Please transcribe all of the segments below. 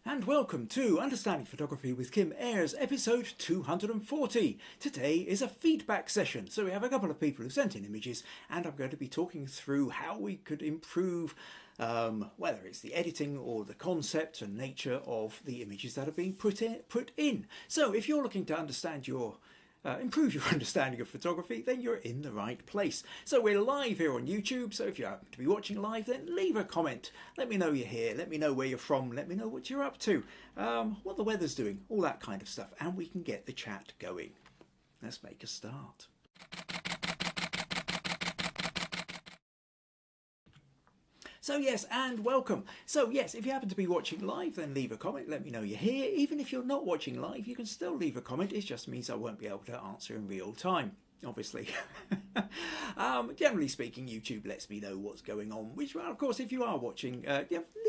And welcome to Understanding Photography with Kim Ayres, episode 240. Today is a feedback session, so we have a couple of people who sent in images, and I'm going to be talking through how we could improve whether it's the editing or the concept and nature of the images that are being put in. So if you're looking to understand improve your understanding of photography, then you're in the right place. So we're live here on YouTube, so if you happen to be watching live, then leave a comment. Let me know you're here, let me know where you're from, let me know what you're up to, what the weather's doing, all that kind of stuff, and we can get the chat going. Let's make a start. So yes, and welcome. So yes, if you happen to be watching live, then leave a comment, let me know you're here. Even if you're not watching live, you can still leave a comment. It just means I won't be able to answer in real time, obviously. Generally speaking, YouTube lets me know what's going on, which, well, of course, if you are watching,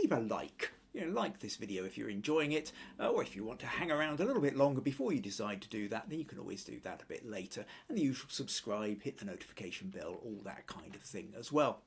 leave a like. Like this video if you're enjoying it, or if you want to hang around a little bit longer before you decide to do that, then you can always do that a bit later. And the usual subscribe, hit the notification bell, all that kind of thing as well.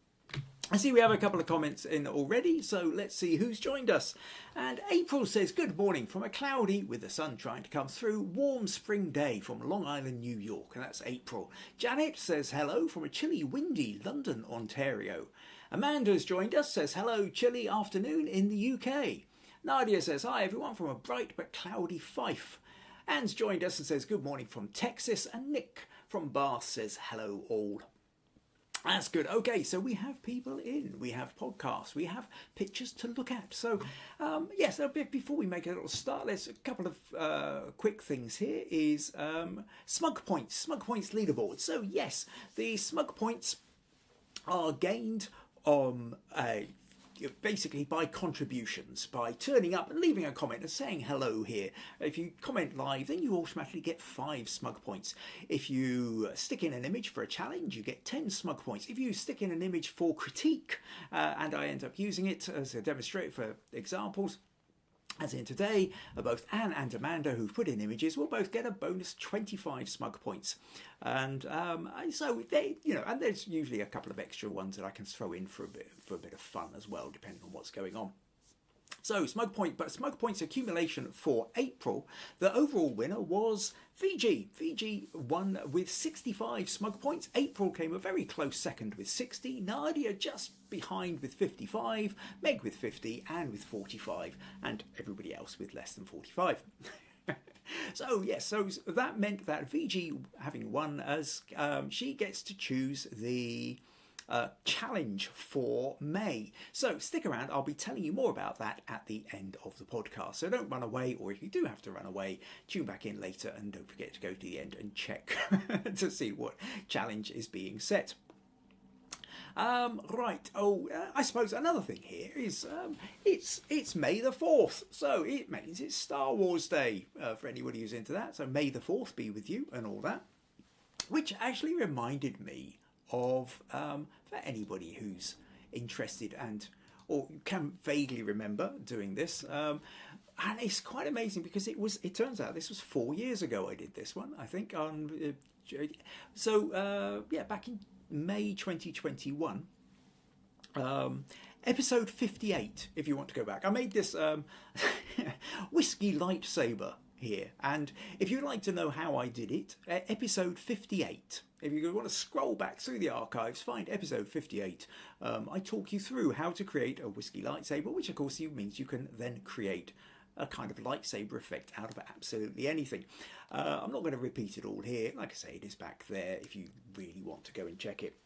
I see we have a couple of comments in already, so let's see who's joined us. And April says, good morning from a cloudy, with the sun trying to come through, warm spring day from Long Island, New York. And that's April. Janet says hello from a chilly, windy London, Ontario. Amanda's joined us, says hello, chilly afternoon in the UK. Nadia says hi everyone from a bright but cloudy Fife. Anne's joined us and says good morning from Texas. And Nick from Bath says hello all. That's good. Okay, so we have people in, we have podcasts, we have pictures to look at. So, yes, a bit before we make a little start, there's a couple of quick things here. Is Smug Points Leaderboard. So, yes, the Smug Points are gained basically by contributions, by turning up and leaving a comment and saying hello here. If you comment live, then you automatically get 5 smug points. If you stick in an image for a challenge, you get 10 smug points. If you stick in an image for critique, and I end up using it as a demonstrator for examples, as in today, both Anne and Amanda, who've put in images, will both get a bonus 25 smug points. And so they, and there's usually a couple of extra ones that I can throw in for a bit of fun as well, depending on what's going on. So Smug Points accumulation for April, the overall winner was Fiji. Fiji won with 65 Smug Points. April came a very close second with 60. Nadia just behind with 55. Meg with 50 and with 45. And everybody else with less than 45. So yes, so that meant that Fiji, having won, as she gets to choose the challenge for May. So stick around, I'll be telling you more about that at the end of the podcast. So don't run away, or if you do have to run away, tune back in later and don't forget to go to the end and check to see what challenge is being set. Right. I suppose another thing here is it's May the 4th, so it means it's Star Wars Day for anybody who's into that. So May the 4th be with you and all that, which actually reminded me of for anybody who's interested or can vaguely remember doing this, and it's quite amazing because it turns out this was 4 years ago I did this one, I think, back in May 2021, episode 58, if you want to go back. I made this whiskey lightsaber here, and if you'd like to know how I did it, episode 58, if you want to scroll back through the archives, find episode 58. I talk you through how to create a whiskey lightsaber, which of course means you can then create a kind of lightsaber effect out of absolutely anything. I'm not going to repeat it all here. Like I say, it is back there if you really want to go and check it.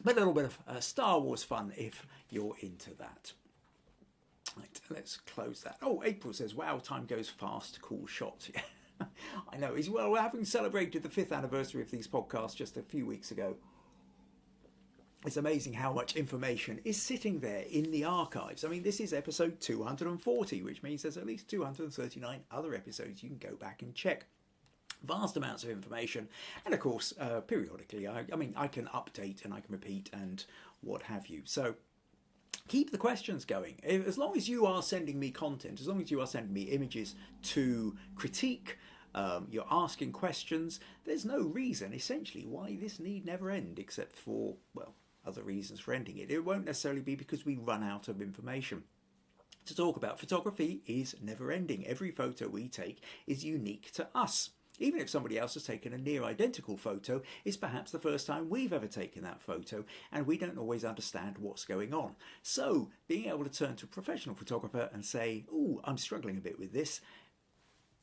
But a little bit of Star Wars fun if you're into that. Right, let's close that. Oh, April says, wow, time goes fast, cool shot. I know, as well, we're having celebrated the 5th anniversary of these podcasts just a few weeks ago. It's amazing how much information is sitting there in the archives. I mean, this is episode 240, which means there's at least 239 other episodes you can go back and check. Vast amounts of information, and of course, periodically, I can update and I can repeat and what have you. So keep the questions going. As long as you are sending me content, as long as you are sending me images to critique, you're asking questions, there's no reason, essentially, why this need never end, except for, well, other reasons for ending it. It won't necessarily be because we run out of information. to talk about photography is never ending. Every photo we take is unique to us. Even if somebody else has taken a near identical photo, it's perhaps the first time we've ever taken that photo, and we don't always understand what's going on. So being able to turn to a professional photographer and say, "Oh, I'm struggling a bit with this,"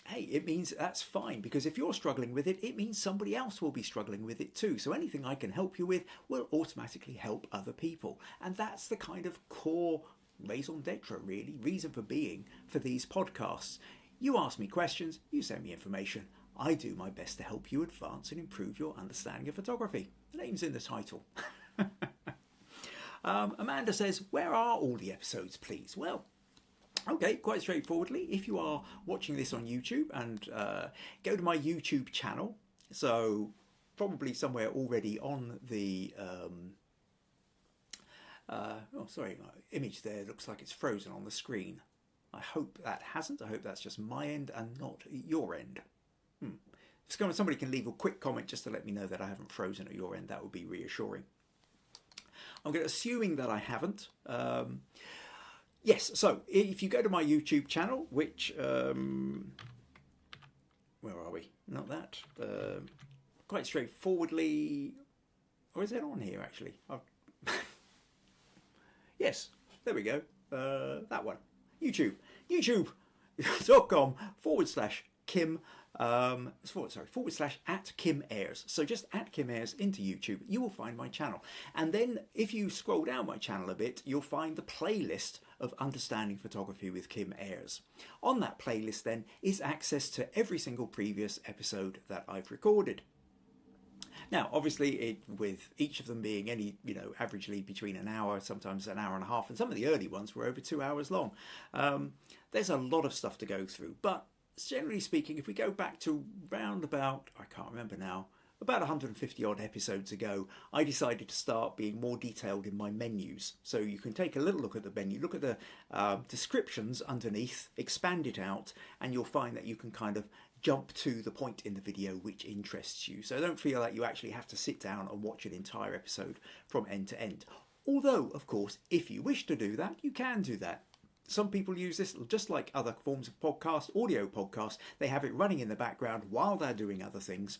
hey, it means that's fine, because if you're struggling with it, it means somebody else will be struggling with it too. So anything I can help you with will automatically help other people. And that's the kind of core raison d'etre, really, reason for being for these podcasts. You ask me questions, you send me information. I do my best to help you advance and improve your understanding of photography. The name's in the title. Amanda says, where are all the episodes, please? Well, okay, quite straightforwardly, if you are watching this on YouTube, and go to my YouTube channel, so probably somewhere already on the oh sorry, my image there looks like it's frozen on the screen. I hope that hasn't. I hope that's just my end and not your end. If somebody can leave a quick comment just to let me know that I haven't frozen at your end, that would be reassuring. Assuming that I haven't. Yes, so if you go to my YouTube channel, which, where are we? Not that. Quite straightforwardly, or is it on here actually? Yes, there we go. That one. youtube.com/Kim /@Kim Ayres. So just @Kim Ayres into YouTube, you will find my channel. And then if you scroll down my channel a bit, you'll find the playlist of Understanding Photography with Kim Ayres. On that playlist then is access to every single previous episode that I've recorded. Now, obviously, with each of them being averagely between an hour, sometimes an hour and a half, and some of the early ones were over 2 hours long. There's a lot of stuff to go through, but generally speaking, if we go back to round about, I can't remember now, about 150 odd episodes ago, I decided to start being more detailed in my menus. So you can take a little look at the menu, look at the descriptions underneath, expand it out, and you'll find that you can kind of jump to the point in the video which interests you. So don't feel like you actually have to sit down and watch an entire episode from end to end. Although, of course, if you wish to do that, you can do that. Some people use this just like other forms of podcast, audio podcasts. They have it running in the background while they're doing other things.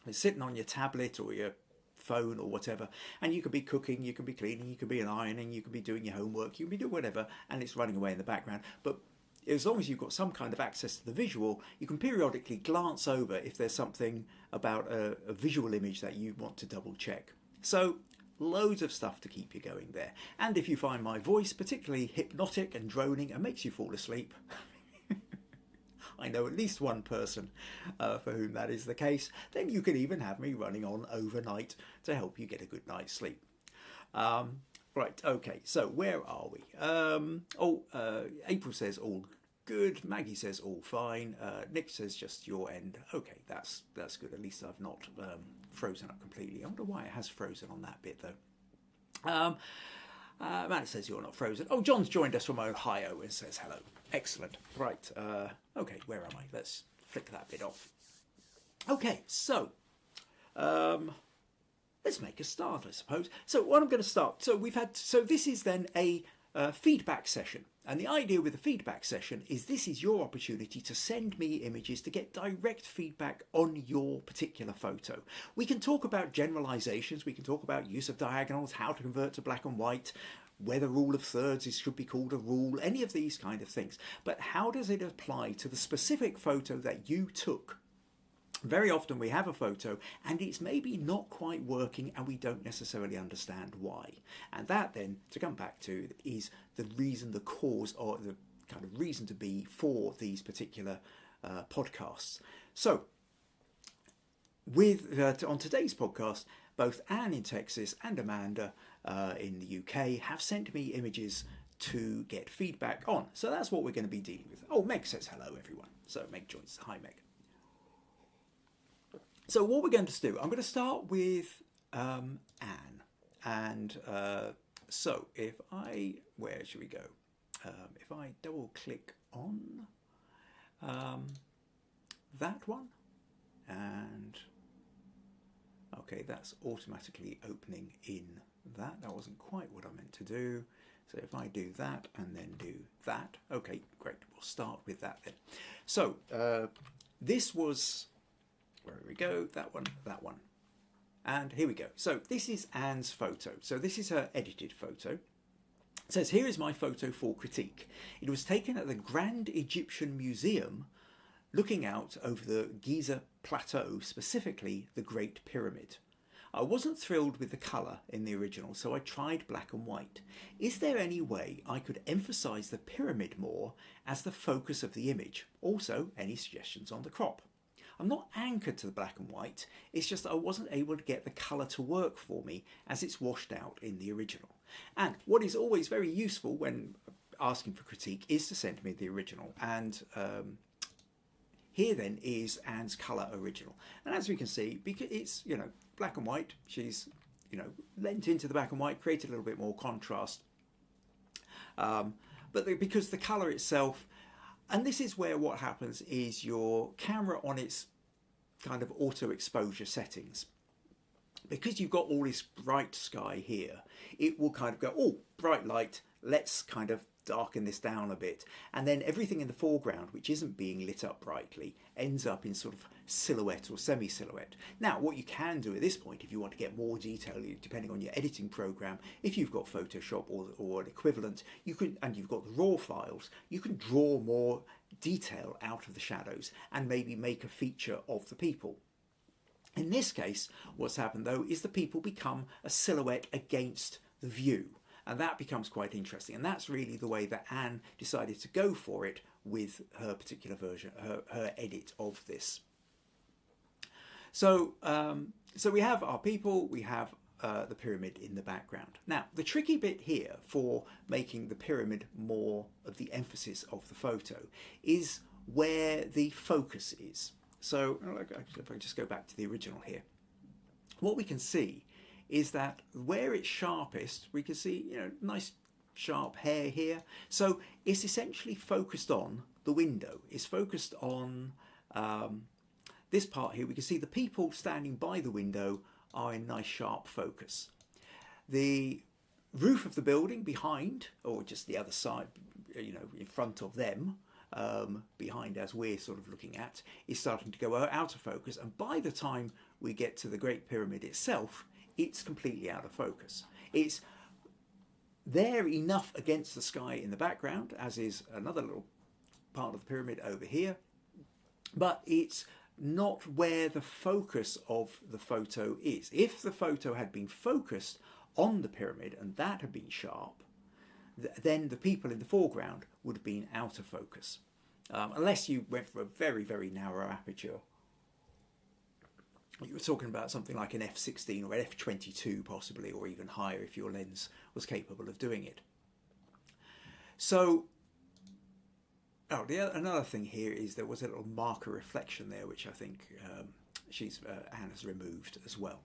It's sitting on your tablet or your phone or whatever, and you could be cooking, you could be cleaning, you could be ironing, you could be doing your homework, you could be doing whatever, and it's running away in the background. But as long as you've got some kind of access to the visual, you can periodically glance over if there's something about a visual image that you want to double check. So loads of stuff to keep you going there. And if you find my voice particularly hypnotic and droning and makes you fall asleep, I know at least one person for whom that is the case, then you can even have me running on overnight to help you get a good night's sleep. Right, okay, so where are we? April says all good, Maggie says all fine, Nick says just your end. Okay, that's good. At least I've not frozen up completely. I wonder why it has frozen on that bit though. Amanda says you're not frozen. Oh, John's joined us from Ohio and says hello. Excellent. Right, okay, where am I? Let's flick that bit off. Okay, so let's make a start, I suppose. So what I'm going to start, so this is then a feedback session. And the idea with the feedback session is this is your opportunity to send me images to get direct feedback on your particular photo. We can talk about generalizations, we can talk about use of diagonals, how to convert to black and white, whether rule of thirds should be called a rule, any of these kind of things. But how does it apply to the specific photo that you took? Very often we have a photo and it's maybe not quite working and we don't necessarily understand why. And that then, to come back to, is the reason, the cause, or the kind of reason to be for these particular podcasts. So, on today's podcast, both Anne in Texas and Amanda in the UK have sent me images to get feedback on. So that's what we're going to be dealing with. Oh, Meg says hello, everyone. So Meg joins. Hi, Meg. So what we're going to do, I'm going to start with Anne. And so where should we go? If I double click on that one, and okay, that's automatically opening in that wasn't quite what I meant to do. So if I do that and then do that, okay, great. We'll start with that then. So this was, where we go, that one, and here we go. So this is Anne's photo. So this is her edited photo. It says, here is my photo for critique. It was taken at the Grand Egyptian Museum, looking out over the Giza plateau, specifically the Great Pyramid. I wasn't thrilled with the colour in the original, so I tried black and white. Is there any way I could emphasise the pyramid more as the focus of the image? Also, any suggestions on the crop? I'm not anchored to the black and white, it's just that I wasn't able to get the colour to work for me as it's washed out in the original. And what is always very useful when asking for critique is to send me the original. And here then is Anne's colour original. And as we can see, because it's, you know, black and white, she's, you know, lent into the black and white, created a little bit more contrast. Because the colour itself, and this is where what happens is your camera on its kind of auto exposure settings, because you've got all this bright sky here, it will kind of go, oh, bright light, let's kind of darken this down a bit. And then everything in the foreground, which isn't being lit up brightly, ends up in sort of silhouette or semi-silhouette. Now, what you can do at this point, if you want to get more detail, depending on your editing program, if you've got Photoshop or an equivalent, you can, and you've got the raw files, you can draw more detail out of the shadows and maybe make a feature of the people. In this case, what's happened though is the people become a silhouette against the view. And that becomes quite interesting. And that's really the way that Anne decided to go for it with her particular version, her edit of this. So, so we have our people, we have the pyramid in the background. Now, the tricky bit here for making the pyramid more of the emphasis of the photo is where the focus is. So if I just go back to the original here, what we can see is that where it's sharpest, we can see, you know, nice sharp hair here. So it's essentially focused on the window. It's focused on this part here. We can see the people standing by the window are in nice sharp focus. The roof of the building behind, or just the other side, you know, in front of them, behind as we're sort of looking at, is starting to go out of focus. And by the time we get to the Great Pyramid itself, it's completely out of focus. It's there enough against the sky in the background, as is another little part of the pyramid over here, but it's not where the focus of the photo is. If the photo had been focused on the pyramid and that had been sharp, then the people in the foreground would have been out of focus. Unless you went for a very, very narrow aperture. You were talking about something like an f16 or an f22 possibly, or even higher if your lens was capable of doing it. So, another thing here is there was a little marker reflection there, which I think Anne has removed as well.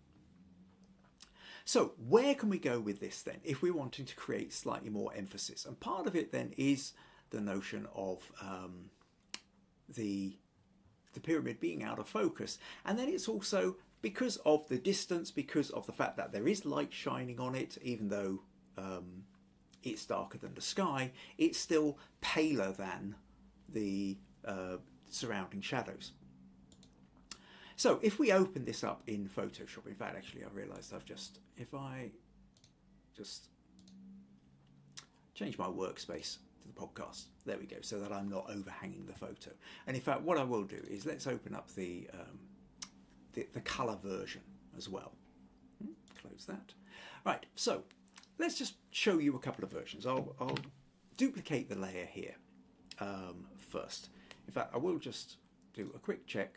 So where can we go with this then, if we're wanting to create slightly more emphasis? And part of it then is the notion of the pyramid being out of focus. And then it's also because of the distance, because of the fact that there is light shining on it, even though it's darker than the sky, it's still paler than the surrounding shadows. So if we open this up in Photoshop, in fact, actually, I realised if I just change my workspace to the podcast, there we go, so that I'm not overhanging the photo. And in fact, what I will do is let's open up the colour version as well. Close that. Right, so let's just show you a couple of versions. I'll duplicate the layer here first. In fact, I will just do a quick check.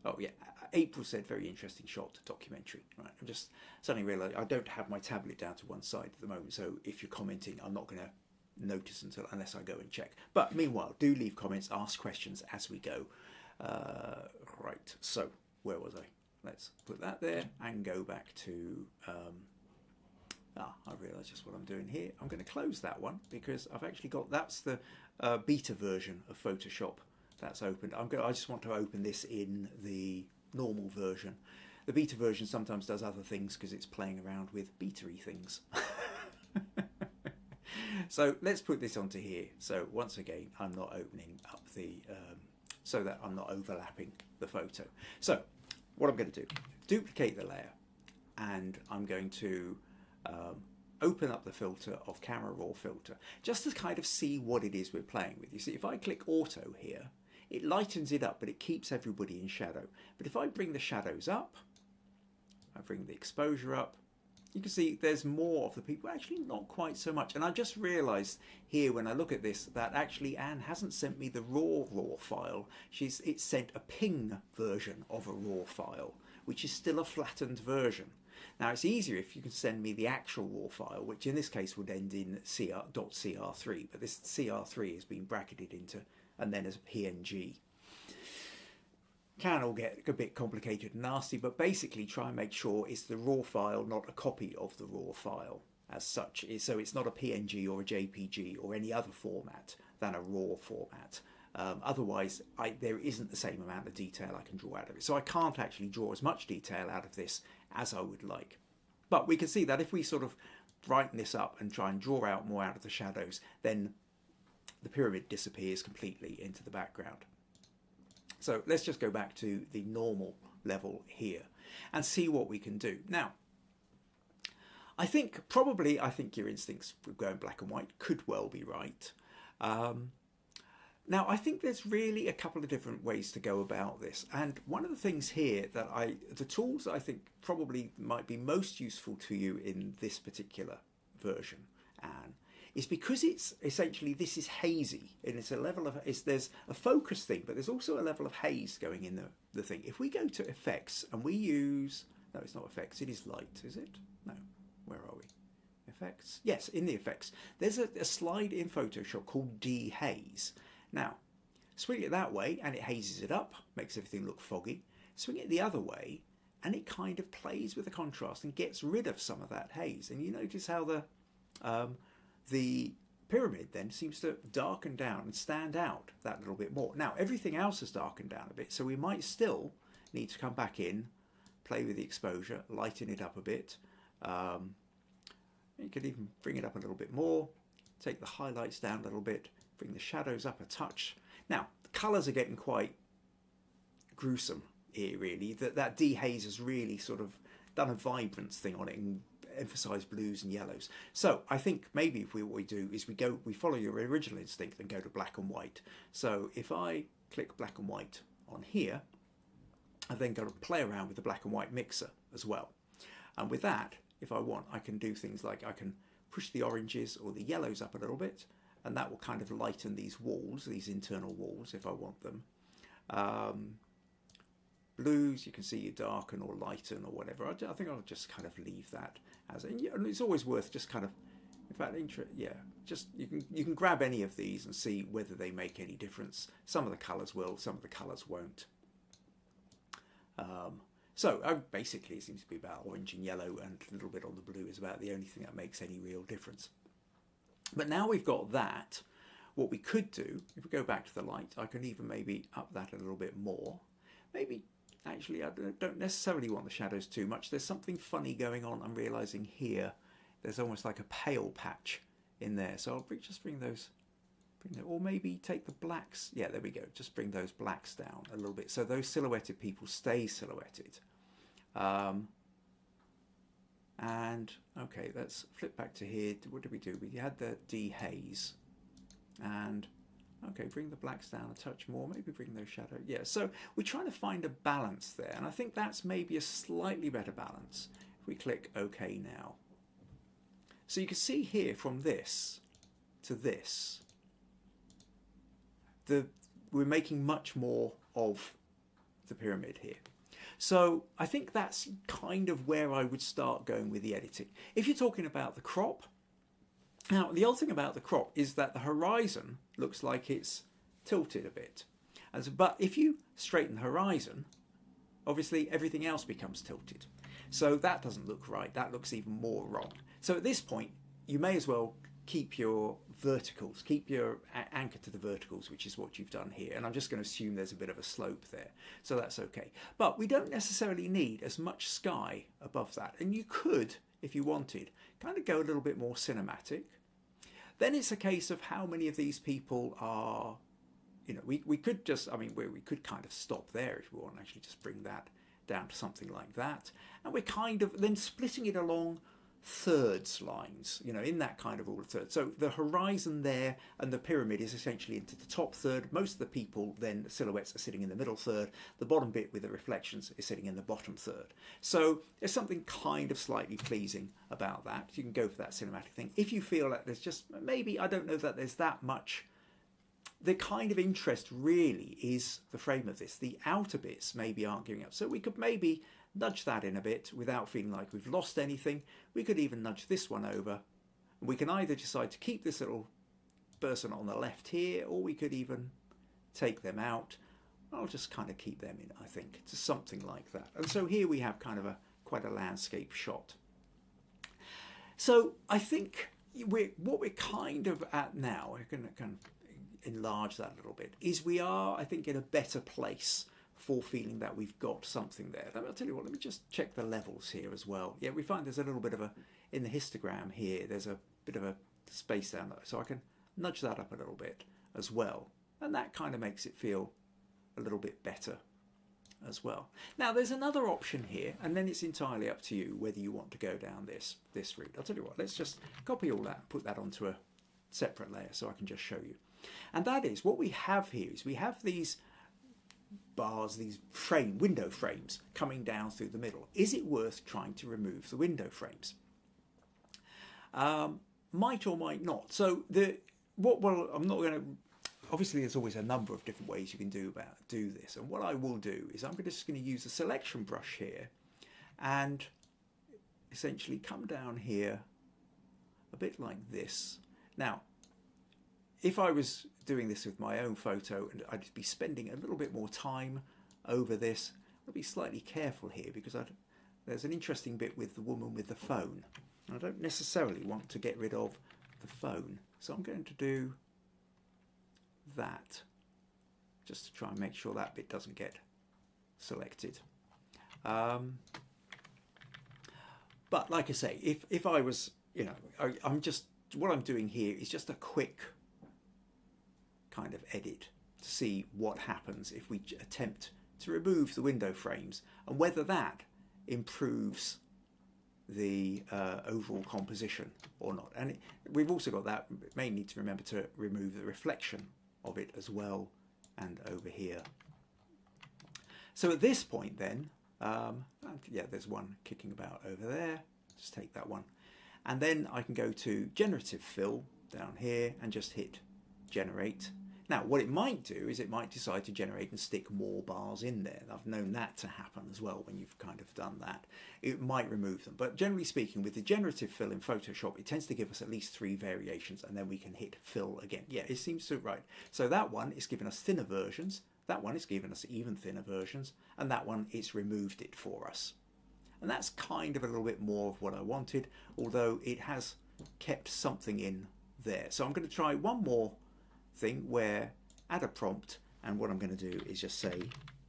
Oh yeah, April said very interesting shot, documentary. Right, I'm just suddenly realised I don't have my tablet down to one side at the moment, so if you're commenting, I'm not going to notice unless I go and check. But meanwhile, do leave comments, ask questions as we go. Right, so where was I? Let's put that there and go back to. I realise just what I'm doing here. I'm going to close that one because I've actually got that's the beta version of Photoshop. That's opened. I just want to open this in the normal version. The beta version sometimes does other things because it's playing around with beta-y things. So let's put this onto here. So once again, I'm not opening up the, so that I'm not overlapping the photo. So what I'm going to do, duplicate the layer, and I'm going to open up the filter of Camera Raw Filter, just to kind of see what it is we're playing with. You see, if I click Auto here, it lightens it up, but it keeps everybody in shadow. But if I bring the shadows up, I bring the exposure up, you can see there's more of the people, actually not quite so much. And I just realized here when I look at this that actually Anne hasn't sent me the raw file. It's sent a ping version of a raw file, which is still a flattened version. Now it's easier if you can send me the actual raw file, which in this case would end in .cr3, but this CR3 has been bracketed into and then as a PNG. Can all get a bit complicated and nasty, but basically try and make sure it's the raw file, not a copy of the raw file as such. So it's not a PNG or a JPG or any other format than a raw format. Otherwise, there isn't the same amount of detail I can draw out of it. So I can't actually draw as much detail out of this as I would like. But we can see that if we sort of brighten this up and try and draw out more out of the shadows, then the pyramid disappears completely into the background. So let's just go back to the normal level here and see what we can do. Now, I think your instincts with going black and white could well be right. Now, I think there's really a couple of different ways to go about this. And one of the things here that the tools that I think probably might be most useful to you in this particular version, Anne, is because it's essentially, this is hazy, and it's a level of, there's a focus thing, but there's also a level of haze going in the thing. If we go to effects and we use, no, it's not effects, it is light, is it? No, where are we? Effects, yes, in the effects. There's a slide in Photoshop called DeHaze. Now, swing it that way and it hazes it up, makes everything look foggy. Swing it the other way and it kind of plays with the contrast and gets rid of some of that haze. And you notice how the pyramid then seems to darken down and stand out that little bit more. Now, everything else has darkened down a bit, so we might still need to come back in, play with the exposure, lighten it up a bit. You could even bring it up a little bit more, take the highlights down a little bit, bring the shadows up a touch. Now, the colours are getting quite gruesome here, really. That DeHaze has really sort of done a vibrance thing on it and emphasised blues and yellows. So I think maybe what we do is we follow your original instinct and go to black and white. So if I click black and white on here, I've then got to play around with the black and white mixer as well. And with that, if I want, I can do things like I can push the oranges or the yellows up a little bit, and that will kind of lighten these walls, these internal walls, if I want them. Blues, you can see you darken or lighten or whatever. I think I'll just kind of leave that as, and it's always worth just kind of, in fact, just you can grab any of these and see whether they make any difference. Some of the colours will, some of the colours won't. So basically it seems to be about orange and yellow, and a little bit on the blue is about the only thing that makes any real difference. But now we've got that, what we could do, if we go back to the light, I can even maybe up that a little bit more. Maybe, actually, I don't necessarily want the shadows too much. There's something funny going on, I'm realising here. There's almost like a pale patch in there. So I'll just bring those, or maybe take the blacks. Yeah, there we go. Just bring those blacks down a little bit. So those silhouetted people stay silhouetted. And okay, let's flip back to here. What did we do? We had the DeHaze, and okay, bring the blacks down a touch more. Maybe bring those shadows. Yeah, so we're trying to find a balance there, and I think that's maybe a slightly better balance. If we click OK now, so you can see here from this to this, we're making much more of the pyramid here. So I think that's kind of where I would start going with the editing. If you're talking about the crop, now the odd thing about the crop is that the horizon looks like it's tilted a bit. But if you straighten the horizon, obviously everything else becomes tilted. So that doesn't look right, that looks even more wrong. So at this point, you may as well keep your verticals. Keep your anchor to the verticals, which is what you've done here. And I'm just going to assume there's a bit of a slope there. So that's okay. But we don't necessarily need as much sky above that. And you could, if you wanted, kind of go a little bit more cinematic. Then it's a case of how many of these people are, you know, we could just, I mean, we could kind of stop there if we want, actually just bring that down to something like that. And we're kind of then splitting it along thirds lines, you know, in that kind of order third. So the horizon there and the pyramid is essentially into the top third. Most of the people then, the silhouettes, are sitting in the middle third. The bottom bit with the reflections is sitting in the bottom third. So there's something kind of slightly pleasing about that. You can go for that cinematic thing. If you feel that there's just, maybe, I don't know that there's that much, the kind of interest really is the frame of this. The outer bits maybe aren't giving up. So we could maybe nudge that in a bit without feeling like we've lost anything. We could even nudge this one over. We can either decide to keep this little person on the left here, or we could even take them out. I'll just kind of keep them in, I think, to something like that. And so here we have kind of quite a landscape shot. So I think what we're kind of at now, we're going to kind of enlarge that a little bit, is we are, I think, in a better place for feeling that we've got something there. I'll tell you what, let me just check the levels here as well. Yeah, we find there's a little bit of in the histogram here, there's a bit of a space down there. So I can nudge that up a little bit as well. And that kind of makes it feel a little bit better as well. Now there's another option here, and then it's entirely up to you whether you want to go down this route. I'll tell you what, let's just copy all that and put that onto a separate layer so I can just show you. And that is, what we have here is we have these bars, these window frames coming down through the middle. Is it worth trying to remove the window frames? Might or might not. So well, I'm not going to, obviously there's always a number of different ways you can do this, and what I will do is I'm just going to use a selection brush here and essentially come down here a bit like this. Now if I was doing this with my own photo, and I'd be spending a little bit more time over this, I'd be slightly careful here because there's an interesting bit with the woman with the phone. I don't necessarily want to get rid of the phone, so I'm going to do that just to try and make sure that bit doesn't get selected. But like I say, if I was, you know, what I'm doing here is just a quick kind of edit to see what happens if we attempt to remove the window frames and whether that improves the overall composition or not. And we've also got that, may need to remember to remove the reflection of it as well, and over here. So at this point then, yeah, there's one kicking about over there, just take that one. And then I can go to generative fill down here and just hit generate. Now, what it might do is it might decide to generate and stick more bars in there. I've known that to happen as well when you've kind of done that. It might remove them. But generally speaking, with the generative fill in Photoshop, it tends to give us at least 3 variations, and then we can hit fill again. Yeah, it seems to, right. So that one is giving us thinner versions. That one is giving us even thinner versions. And that one, it's removed it for us. And that's kind of a little bit more of what I wanted, although it has kept something in there. So I'm going to try one more thing where add a prompt, and what I'm going to do is just say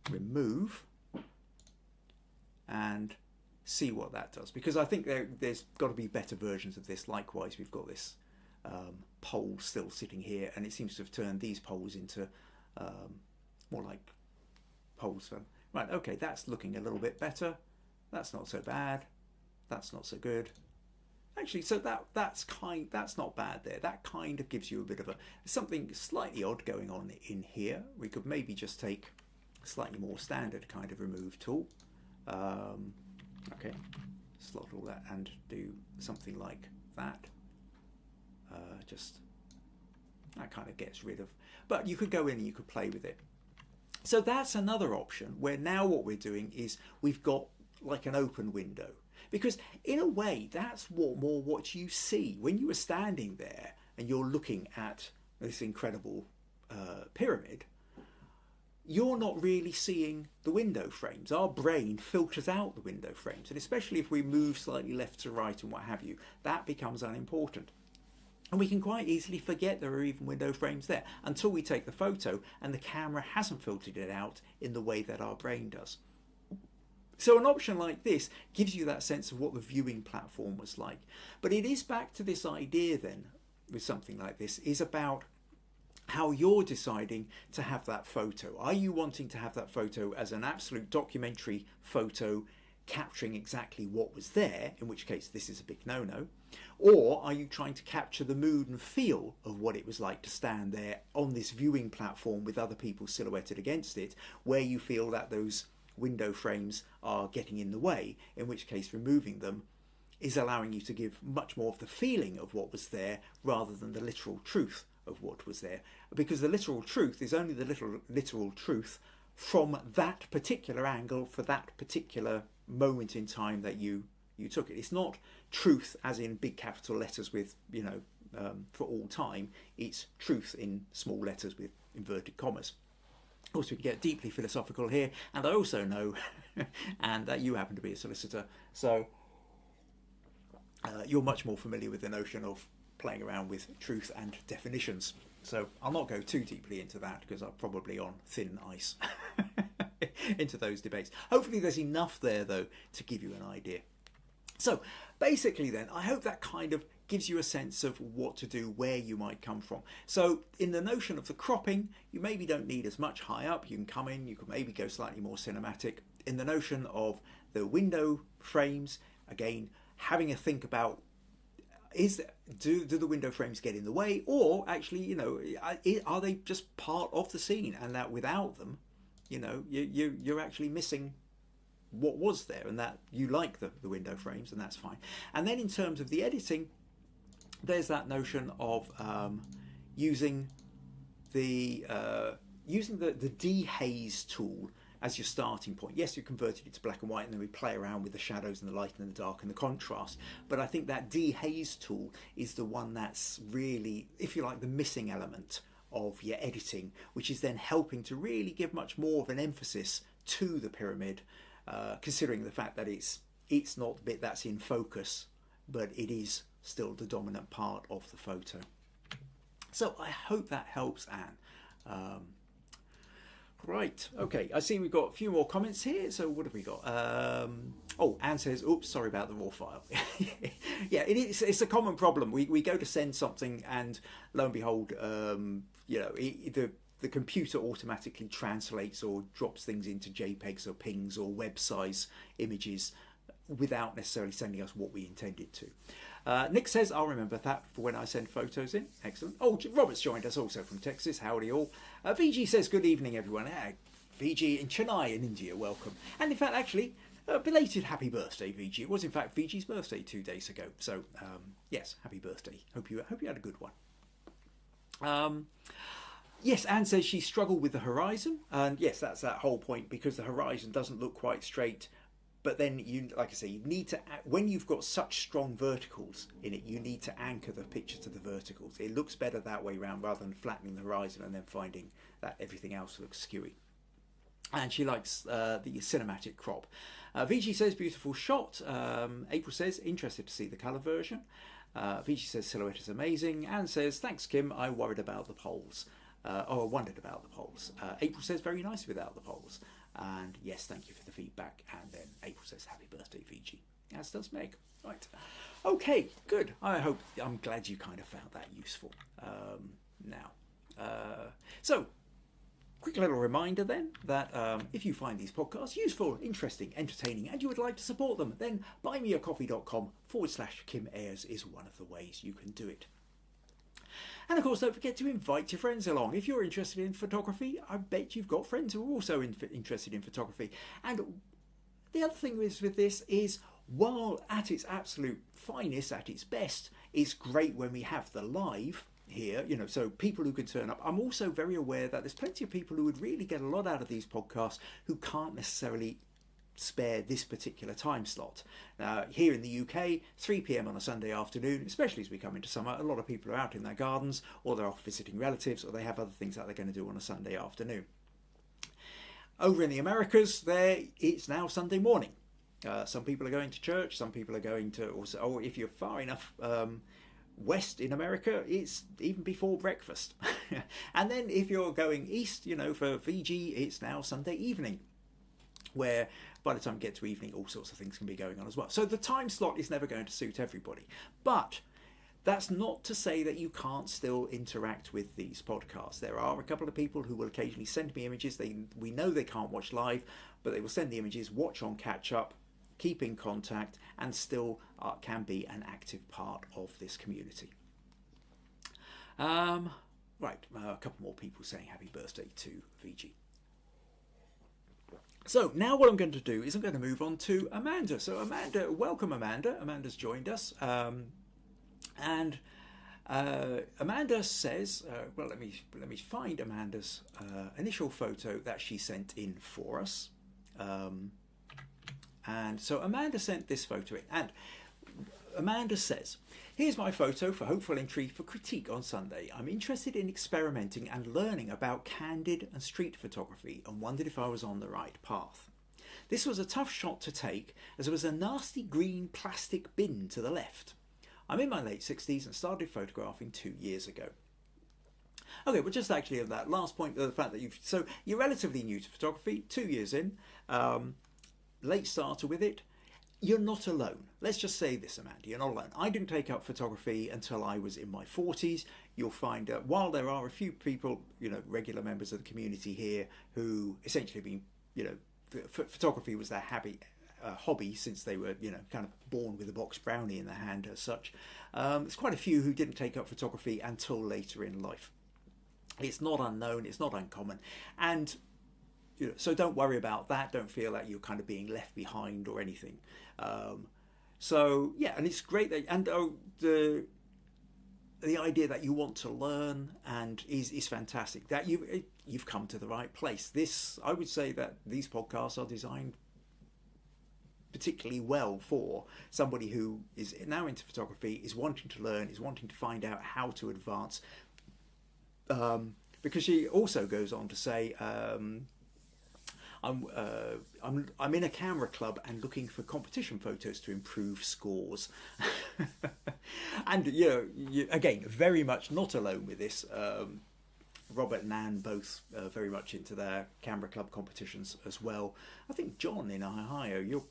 remove and see what that does, because I think there's got to be better versions of this. Likewise, we've got this pole still sitting here, and it seems to have turned these poles into more like poles for, right, okay, that's looking a little bit better. That's not so bad. That's not so good. Actually, so that's not bad there. That kind of gives you a bit of something slightly odd going on in here. We could maybe just take a slightly more standard kind of remove tool. Okay, slot all that and do something like that. Just that kind of gets rid of. But you could go in and you could play with it. So that's another option where now what we're doing is we've got like an open window. Because in a way, that's what you see when you are standing there and you're looking at this incredible pyramid. You're not really seeing the window frames. Our brain filters out the window frames, and especially if we move slightly left to right and what have you, that becomes unimportant. And we can quite easily forget there are even window frames there until we take the photo and the camera hasn't filtered it out in the way that our brain does. So an option like this gives you that sense of what the viewing platform was like. But it is back to this idea then, with something like this, is about how you're deciding to have that photo. Are you wanting to have that photo as an absolute documentary photo capturing exactly what was there, in which case this is a big no-no, or are you trying to capture the mood and feel of what it was like to stand there on this viewing platform with other people silhouetted against it, where you feel that those window frames are getting in the way, in which case removing them is allowing you to give much more of the feeling of what was there rather than the literal truth of what was there, because the literal truth is only the literal truth from that particular angle for that particular moment in time that you took it. It's not truth as in big capital letters with, you know, for all time. It's truth in small letters with inverted commas. Of course, we can get deeply philosophical here, and I also know and that you happen to be a solicitor, so you're much more familiar with the notion of playing around with truth and definitions. So I'll not go too deeply into that because I'm probably on thin ice into those debates. Hopefully there's enough there though to give you an idea. So basically then, I hope that kind of gives you a sense of what to do, where you might come from. So in the notion of the cropping, you maybe don't need as much high up. You can come in, you can maybe go slightly more cinematic. In the notion of the window frames, again, having a think about, do the window frames get in the way, or actually, you know, are they just part of the scene, and that without them, you know, you're actually missing what was there, and that you like the window frames, and that's fine. And then in terms of the editing, there's that notion of using the DeHaze tool as your starting point. Yes, you converted it to black and white, and then we play around with the shadows and the light and the dark and the contrast. But I think that DeHaze tool is the one that's really, if you like, the missing element of your editing, which is then helping to really give much more of an emphasis to the pyramid, considering the fact that it's not the bit that's in focus, but it is still the dominant part of the photo. So I hope that helps, Anne. Right, okay, I see we've got a few more comments here. So what have we got? Oh, Anne says, oops, sorry about the raw file. Yeah, it's a common problem. We go to send something and lo and behold, you know, the computer automatically translates or drops things into JPEGs or PNGs or web size images without necessarily sending us what we intended to. Nick says, I'll remember that for when I send photos in. Excellent. Oh, Robert's joined us also from Texas. Howdy all. VG says, good evening, everyone. VG in Chennai in India, welcome. And in fact, actually, belated happy birthday, VG. It was in fact VG's birthday 2 days ago. So, yes, happy birthday. Hope you had a good one. Yes, Anne says she struggled with the horizon. And yes, that's that whole point, because the horizon doesn't look quite straight. But then, like I say, you need to, when you've got such strong verticals in it, you need to anchor the picture to the verticals. It looks better that way around rather than flattening the horizon and then finding that everything else looks skewy. And she likes the cinematic crop. VG says, beautiful shot. April says, interested to see the colour version. VG says, silhouette is amazing. Anne says, thanks, Kim. I worried about the poles. I wondered about the poles. April says, very nice without the poles. And yes, thank you for the feedback. And then April says, happy birthday, VG. As does Meg. Right. Okay, good. I'm glad you kind of found that useful. So, quick little reminder then that if you find these podcasts useful, interesting, entertaining, and you would like to support them, then buymeacoffee.com/Kim Ayres is one of the ways you can do it. And of course, don't forget to invite your friends along. If you're interested in photography, I bet you've got friends who are also interested in photography. And the other thing with this is, while at its absolute finest, at its best, it's great when we have the live here, you know, so people who can turn up. I'm also very aware that there's plenty of people who would really get a lot out of these podcasts who can't necessarily spare this particular time slot. Here in the UK, 3 p.m. on a Sunday afternoon, especially as we come into summer, a lot of people are out in their gardens, or they're off visiting relatives, or they have other things that they're going to do on a Sunday afternoon. Over in the Americas, it's now Sunday morning. Some people are going to church, some people are going to, or if you're far enough west in America, it's even before breakfast. And then if you're going east, you know, for Fiji, it's now Sunday evening, where by the time you get to evening, all sorts of things can be going on as well. So the time slot is never going to suit everybody. But that's not to say that you can't still interact with these podcasts. There are a couple of people who will occasionally send me images. We know they can't watch live, but they will send the images, watch on catch up, keep in contact, and still can be an active part of this community. Right, a couple more people saying happy birthday to Fiji. So now what I'm going to do is I'm going to move on to Amanda. So Amanda, welcome Amanda. Amanda's joined us. And Amanda says, well, let me find Amanda's initial photo that she sent in for us. And so Amanda sent this photo in, and Amanda says, here's my photo for hopeful entry for critique on Sunday. I'm interested in experimenting and learning about candid and street photography and wondered if I was on the right path. This was a tough shot to take as there was a nasty green plastic bin to the left. I'm in my late 60s and started photographing 2 years ago. Okay, well, just actually on that last point, the fact that you're relatively new to photography, 2 years in, late starter with it. You're not alone. Let's just say this, Amanda, you're not alone. I didn't take up photography until I was in my 40s. You'll find while there are a few people, you know, regular members of the community here who essentially been, you know, photography was their hobby since they were, you know, kind of born with a box brownie in their hand as such. There's quite a few who didn't take up photography until later in life. It's not unknown, it's not uncommon, and you know, so don't worry about that. Don't feel like you're kind of being left behind or anything. So yeah, and it's great that, and the idea that you want to learn and is fantastic. That you've come to the right place. I would say that these podcasts are designed particularly well for somebody who is now into photography, is wanting to learn, is wanting to find out how to advance. Because she also goes on to say, I'm in a camera club and looking for competition photos to improve scores. And you know, again, very much not alone with this. Robert and Anne both very much into their camera club competitions as well. I think John in Ohio, you're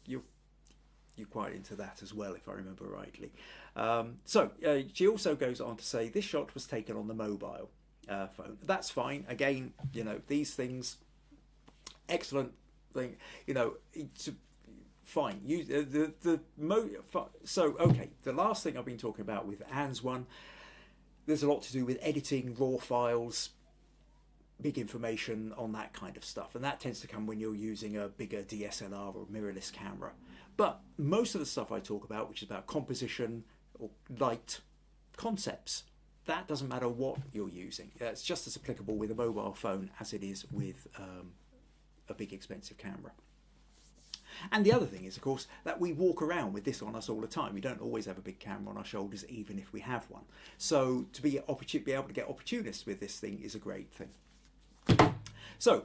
quite into that as well, if I remember rightly. So she also goes on to say this shot was taken on the mobile phone. That's fine. Again, you know, these things, excellent thing. You know, it's fine. So okay, the last thing I've been talking about with Anne's one, there's a lot to do with editing raw files, big information on that kind of stuff, and that tends to come when you're using a bigger DSLR or mirrorless camera. But most of the stuff I talk about, which is about composition or light concepts, that doesn't matter what you're using. It's just as applicable with a mobile phone as it is with a big expensive camera. And the other thing is, of course, that we walk around with this on us all the time. We don't always have a big camera on our shoulders, even if we have one. So to be able to get opportunists with this thing is a great thing. So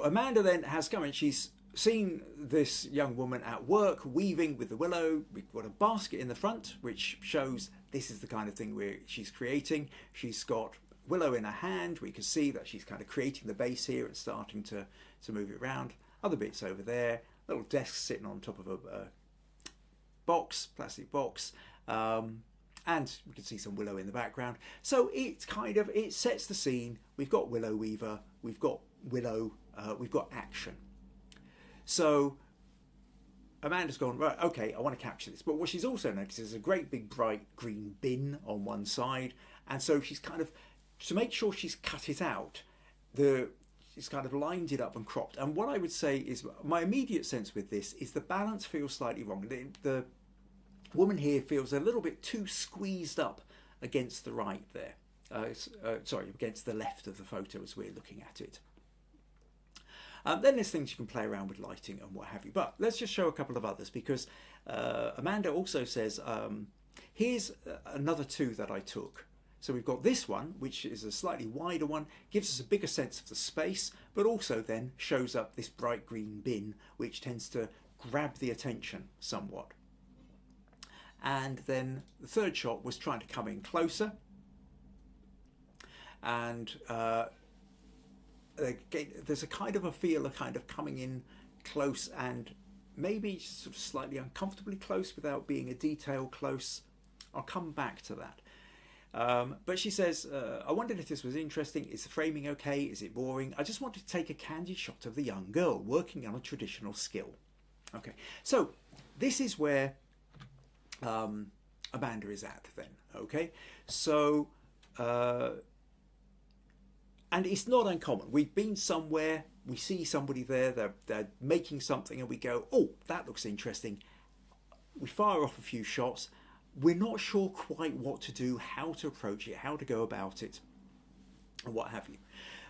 Amanda then has come and she's seen this young woman at work weaving with the willow. We've got a basket in the front which shows this is the kind of thing she's creating. She's got willow in her hand. We can see that she's kind of creating the base here and starting to move it around. Other bits over there, little desk sitting on top of a plastic box, and we can see some willow in the background. So it sets the scene. We've got willow weaver, we've got willow, we've got action. So Amanda's gone, right, okay, I want to capture this. But what she's also noticed is a great big bright green bin on one side. And so she's kind of, to make sure she's cut it out, she's kind of lined it up and cropped. And what I would say is, my immediate sense with this is the balance feels slightly wrong. The woman here feels a little bit too squeezed up against the right there. Against the left of the photo as we're looking at it. Then there's things you can play around with lighting and what have you. But let's just show a couple of others, because Amanda also says, here's another two that I took. So we've got this one, which is a slightly wider one, gives us a bigger sense of the space, but also then shows up this bright green bin, which tends to grab the attention somewhat. and then the third shot was trying to come in closer, and there's a kind of a feel of kind of coming in close and maybe sort of slightly uncomfortably close without being a detail close. I'll come back to that. But she says, I wondered if this was interesting. Is the framing okay? Is it boring? I just wanted to take a candid shot of the young girl working on a traditional skill. Okay, so this is where Amanda is at then. Okay, so and it's not uncommon. We've been somewhere, we see somebody there, they're making something, and we go, oh, that looks interesting. We fire off a few shots. We're not sure quite what to do, how to approach it, how to go about it, and what have you.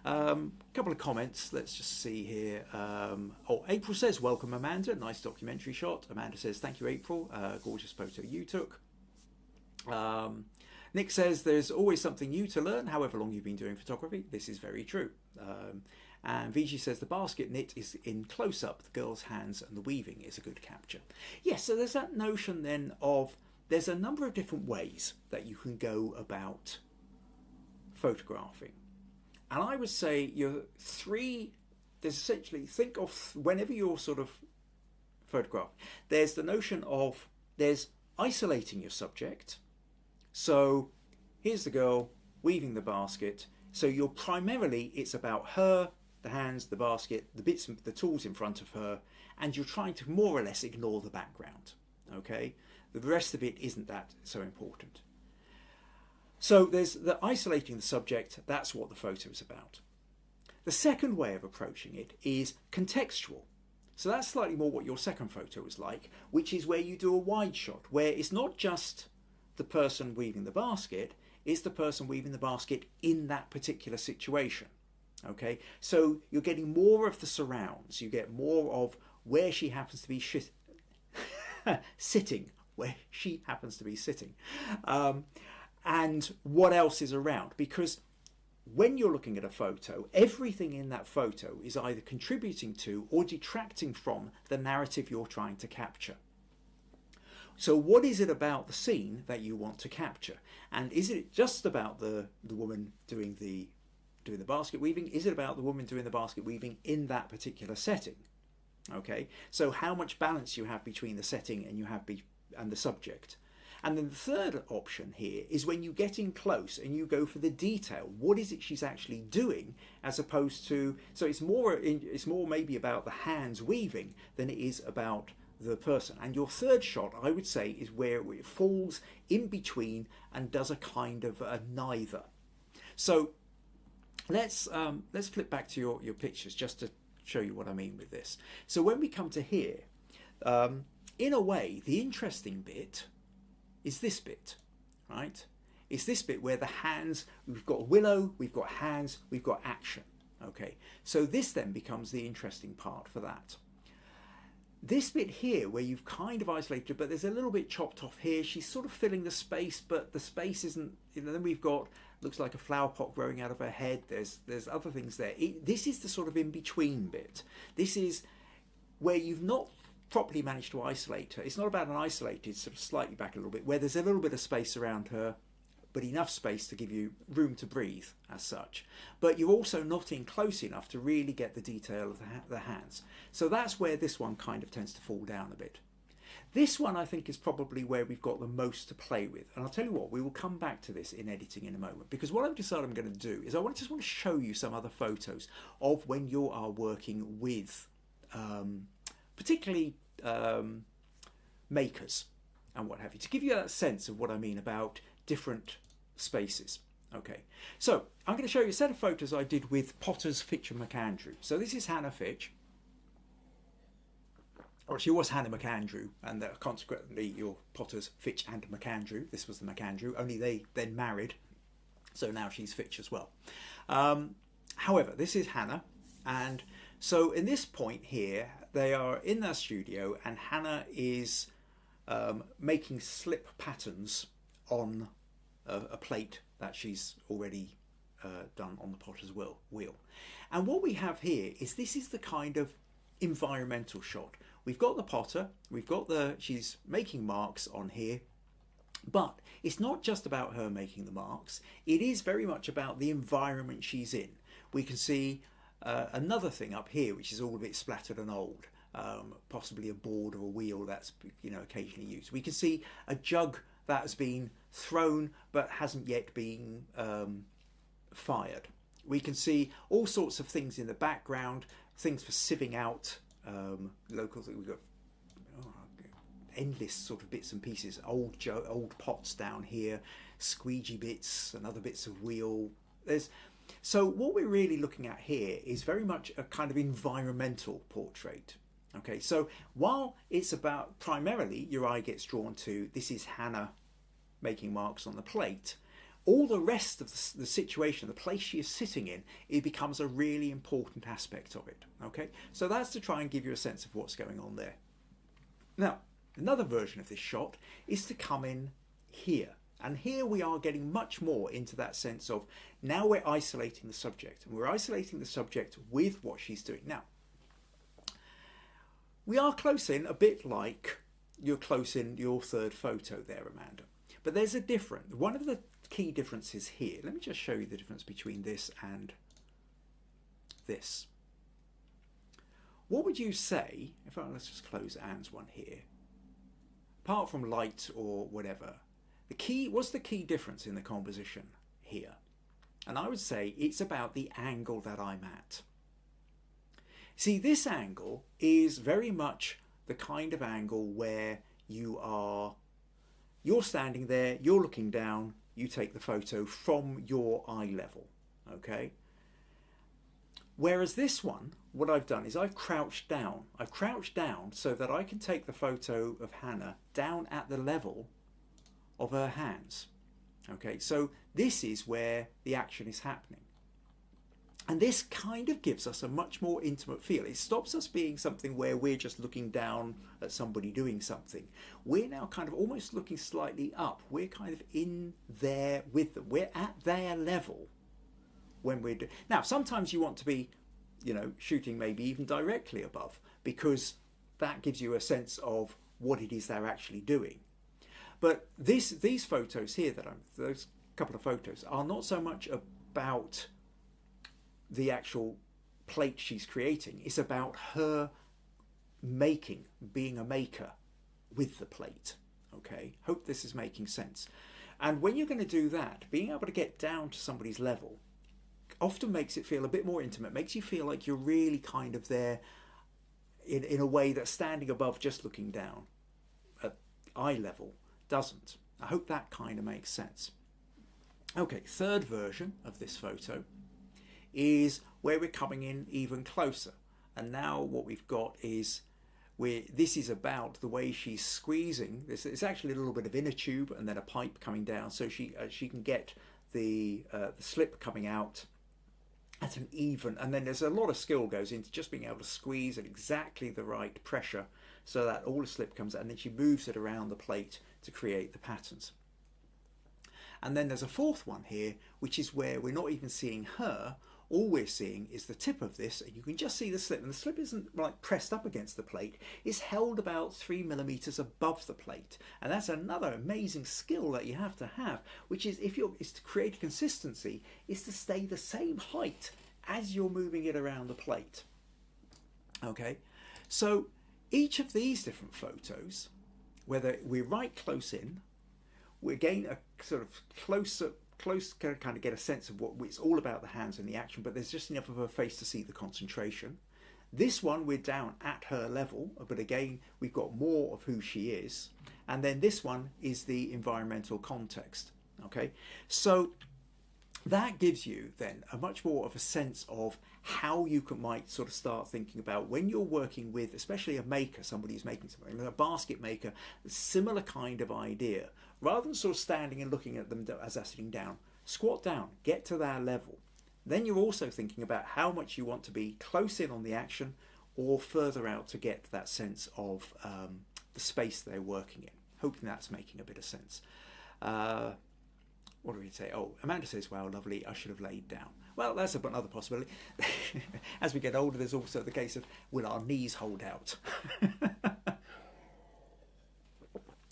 A couple of comments. Let's just see here. Oh, April says, welcome, Amanda. Nice documentary shot. Amanda says, thank you, April. Gorgeous photo you took. Nick says, there's always something new to learn, however long you've been doing photography. This is very true. And Vijay says, the basket knit is in close-up. The girl's hands and the weaving is a good capture. Yes, so there's that notion then of, there's a number of different ways that you can go about photographing. And I would say there's essentially, think of whenever you're sort of photograph, there's the notion of, there's isolating your subject. So here's the girl weaving the basket. So you're primarily, it's about her, the hands, the basket, the bits, the tools in front of her, and you're trying to more or less ignore the background. Okay, the rest of it isn't that so important. So there's the isolating the subject. That's what the photo is about. The second way of approaching it is contextual. So that's slightly more what your second photo is like, which is where you do a wide shot, where it's not just the person weaving the basket, it's the person weaving the basket in that particular situation. Okay, so you're getting more of the surrounds, you get more of where she happens to be sitting, where she happens to be sitting, and what else is around, because when you're looking at a photo, everything in that photo is either contributing to or detracting from the narrative you're trying to capture. So what is it about the scene that you want to capture? And is it just about the woman doing the basket weaving? Is it about the woman doing the basket weaving in that particular setting? Okay, so how much balance you have between the setting and the subject. And then the third option here is when you get in close and you go for the detail. What is it she's actually doing, as opposed to, so it's more maybe about the hands weaving than it is about the person. And your third shot, I would say, is where it falls in between and does a kind of a neither. So let's flip back to your pictures just to show you what I mean with this. So when we come to here, in a way, the interesting bit is this bit, right? It's this bit where the hands, we've got willow, we've got hands, we've got action. Okay, so this then becomes the interesting part for that. This bit here where you've kind of isolated, but there's a little bit chopped off here. She's sort of filling the space, but the space isn't, then we've got, looks like a flower pot growing out of her head. There's other things there. This is the sort of in-between bit. This is where you've not properly managed to isolate her. It's not about an isolated, sort of slightly back a little bit, where there's a little bit of space around her, but enough space to give you room to breathe as such. But you're also not in close enough to really get the detail of the hands. So that's where this one kind of tends to fall down a bit. This one I think is probably where we've got the most to play with. And I'll tell you what, we will come back to this in editing in a moment, because what I've decided I'm going to do is just want to show you some other photos of when you are working with particularly makers and what have you, to give you that sense of what I mean about different spaces. Okay, so I'm going to show you a set of photos I did with Potters, Fitch and McAndrew. So this is Hannah Fitch, or she was Hannah McAndrew, and consequently your Potters, Fitch and McAndrew. This was the McAndrew, only they then married, so now she's Fitch as well. However, this is Hannah, and so in this point here, they are in their studio, and Hannah is making slip patterns on a plate that she's already done on the potter's wheel. And what we have here is, this is the kind of environmental shot. We've got the potter, she's making marks on here, But it's not just about her making the marks. It is very much about the environment she's in. We can see another thing up here, which is all a bit splattered and old, possibly a board or a wheel that's occasionally used. We can see a jug that has been thrown but hasn't yet been fired. We can see all sorts of things in the background, things for sieving out locals. We've got endless sort of bits and pieces, old pots down here, squeegee bits and other bits of wheel. So what we're really looking at here is very much a kind of environmental portrait. Okay, so while it's about primarily your eye gets drawn to this is Hannah making marks on the plate, all the rest of the situation, the place she is sitting in, it becomes a really important aspect of it. Okay, so that's to try and give you a sense of what's going on there. Now, another version of this shot is to come in here. And here we are getting much more into that sense of now we're isolating the subject. And we're isolating the subject with what she's doing. Now, we are close in, a bit like you're close in your third photo there, Amanda. But there's a difference. One of the key differences here, let me just show you the difference between this and this. What would you say, let's just close Anne's one here, apart from light or whatever, what's the key difference in the composition here? And I would say it's about the angle that I'm at. See, this angle is very much the kind of angle where you're standing there, you're looking down, you take the photo from your eye level, okay? Whereas this one, what I've done is I've crouched down. I've crouched down so that I can take the photo of Hannah down at the level of her hands. Okay, so this is where the action is happening. And this kind of gives us a much more intimate feel. It stops us being something where we're just looking down at somebody doing something. We're now kind of almost looking slightly up. We're kind of in there with them. We're at their level when we're doing. Now, sometimes you want to be, shooting maybe even directly above, because that gives you a sense of what it is they're actually doing. But these photos here those couple of photos are not so much about the actual plate she's creating. It's about her being a maker with the plate. Okay, hope this is making sense. And when you're going to do that, being able to get down to somebody's level often makes it feel a bit more intimate, makes you feel like you're really kind of there in a way that standing above just looking down at eye level doesn't. I hope that kind of makes sense. Okay, third version of this photo is where we're coming in even closer. And now what we've got is this is about the way she's squeezing. It's actually a little bit of inner tube and then a pipe coming down, so she can get the slip coming out at an even, and then there's a lot of skill goes into just being able to squeeze at exactly the right pressure so that all the slip comes out, and then she moves it around the plate to create the patterns. And then there's a fourth one here, which is where we're not even seeing her. All we're seeing is the tip of this, and you can just see the slip, and the slip isn't like pressed up against the plate. It's held about 3 millimeters above the plate, and that's another amazing skill that you have to have, which is is to create consistency, is to stay the same height as you're moving it around the plate. Okay, so each of these different photos, whether we're right close in, we gain a sort of close kind of get a sense of what it's all about, the hands and the action, but there's just enough of her face to see the concentration. This one we're down at her level, but again we've got more of who she is. And then this one is the environmental context. Okay, so that gives you then a much more of a sense of how you might sort of start thinking about when you're working with, especially a maker, somebody who's making something, a basket maker, a similar kind of idea. Rather than sort of standing and looking at them as they're sitting down, squat down, get to their level. Then you're also thinking about how much you want to be close in on the action or further out to get that sense of the space they're working in. Hoping that's making a bit of sense. What do we say? Oh, Amanda says, wow, lovely, I should have laid down. Well, that's another possibility. As we get older, there's also the case of, will our knees hold out?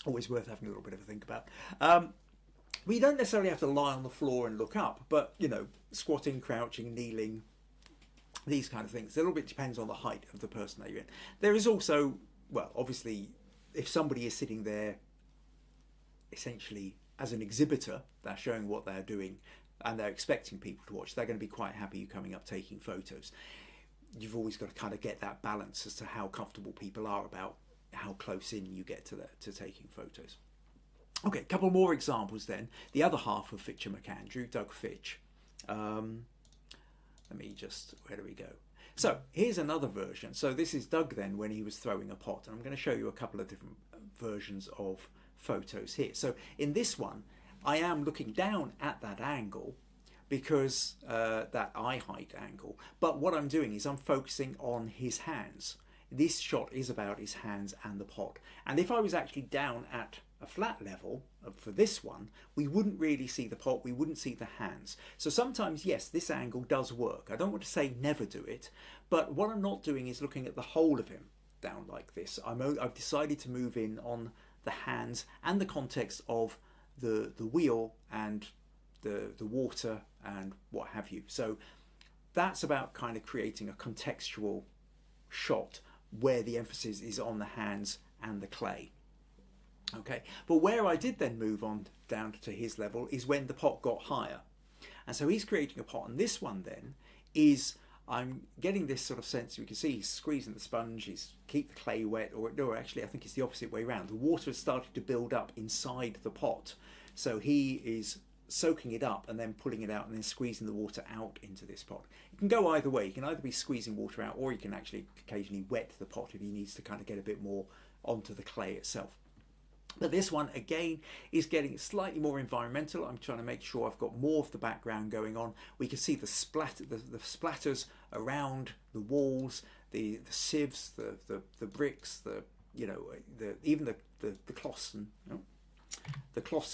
Always worth having a little bit of a think about. We don't necessarily have to lie on the floor and look up, but, you know, squatting, crouching, kneeling, these kind of things. A little bit depends on the height of the person that you're in. There is also, well, obviously, if somebody is sitting there essentially as an exhibitor, they're showing what they're doing and they're expecting people to watch, they're going to be quite happy you coming up taking photos. You've always got to kind of get that balance as to how comfortable people are about how close in you get to taking photos. Okay, a couple more examples then. The other half of Fitcher McAndrew, Doug Fitch. Let me just, where do we go? So here's another version. So this is Doug then when he was throwing a pot. And I'm going to show you a couple of different versions of photos here. So in this one, I am looking down at that angle because that eye height angle. But what I'm doing is I'm focusing on his hands. This shot is about his hands and the pot. And if I was actually down at a flat level for this one, we wouldn't really see the pot, we wouldn't see the hands. So sometimes, yes, this angle does work. I don't want to say never do it, but what I'm not doing is looking at the whole of him down like this. I've decided to move in on the hands and the context of the wheel and the water and what have you. So that's about kind of creating a contextual shot where the emphasis is on the hands and the clay. Okay, but where I did then move on down to his level is when the pot got higher. And so he's creating a pot, and this one then is, I'm getting this sort of sense, you can see he's squeezing the sponge, he's keep the clay wet, or actually I think it's the opposite way around. The water has started to build up inside the pot. So he is soaking it up and then pulling it out and then squeezing the water out into this pot. It can go either way. You can either be squeezing water out, or you can actually occasionally wet the pot if he needs to kind of get a bit more onto the clay itself. But this one, again, is getting slightly more environmental. I'm trying to make sure I've got more of the background going on. We can see the splatters around the walls, the sieves, the bricks, even the cloths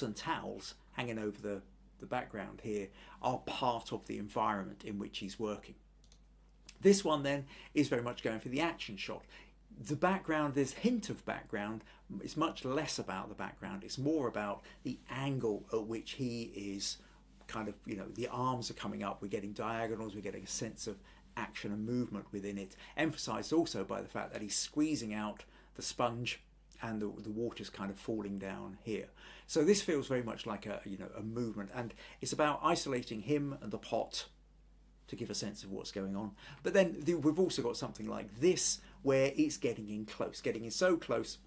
and towels hanging over the background here are part of the environment in which he's working. This one then is very much going for the action shot. The background, there's a hint of background. It's much less about the background. It's more about the angle at which he is kind of, the arms are coming up. We're getting diagonals. We're getting a sense of action and movement within it. Emphasized also by the fact that he's squeezing out the sponge and the water's kind of falling down here. So this feels very much like a movement, and it's about isolating him and the pot to give a sense of what's going on. But then we've also got something like this where it's getting in close, getting in so close.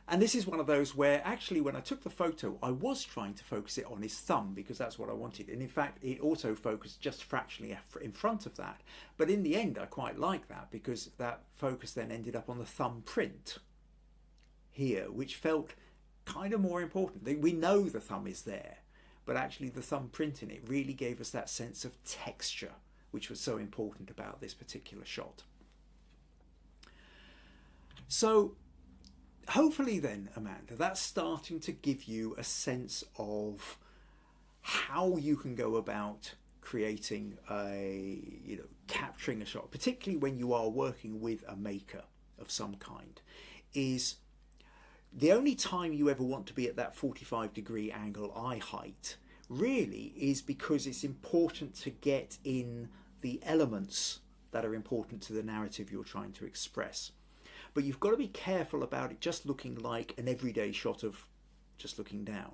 And this is one of those where actually when I took the photo, I was trying to focus it on his thumb because that's what I wanted. And in fact, it auto-focused just fractionally in front of that. But in the end, I quite like that because that focus then ended up on the thumb print here, which felt kind of more important. We know the thumb is there, but actually the thumb print in it really gave us that sense of texture, which was so important about this particular shot. So hopefully then, Amanda, that's starting to give you a sense of how you can go about creating capturing a shot, particularly when you are working with a maker of some kind. Is the only time you ever want to be at that 45-degree angle eye height really is because it's important to get in the elements that are important to the narrative you're trying to express. But you've got to be careful about it just looking like an everyday shot of just looking down.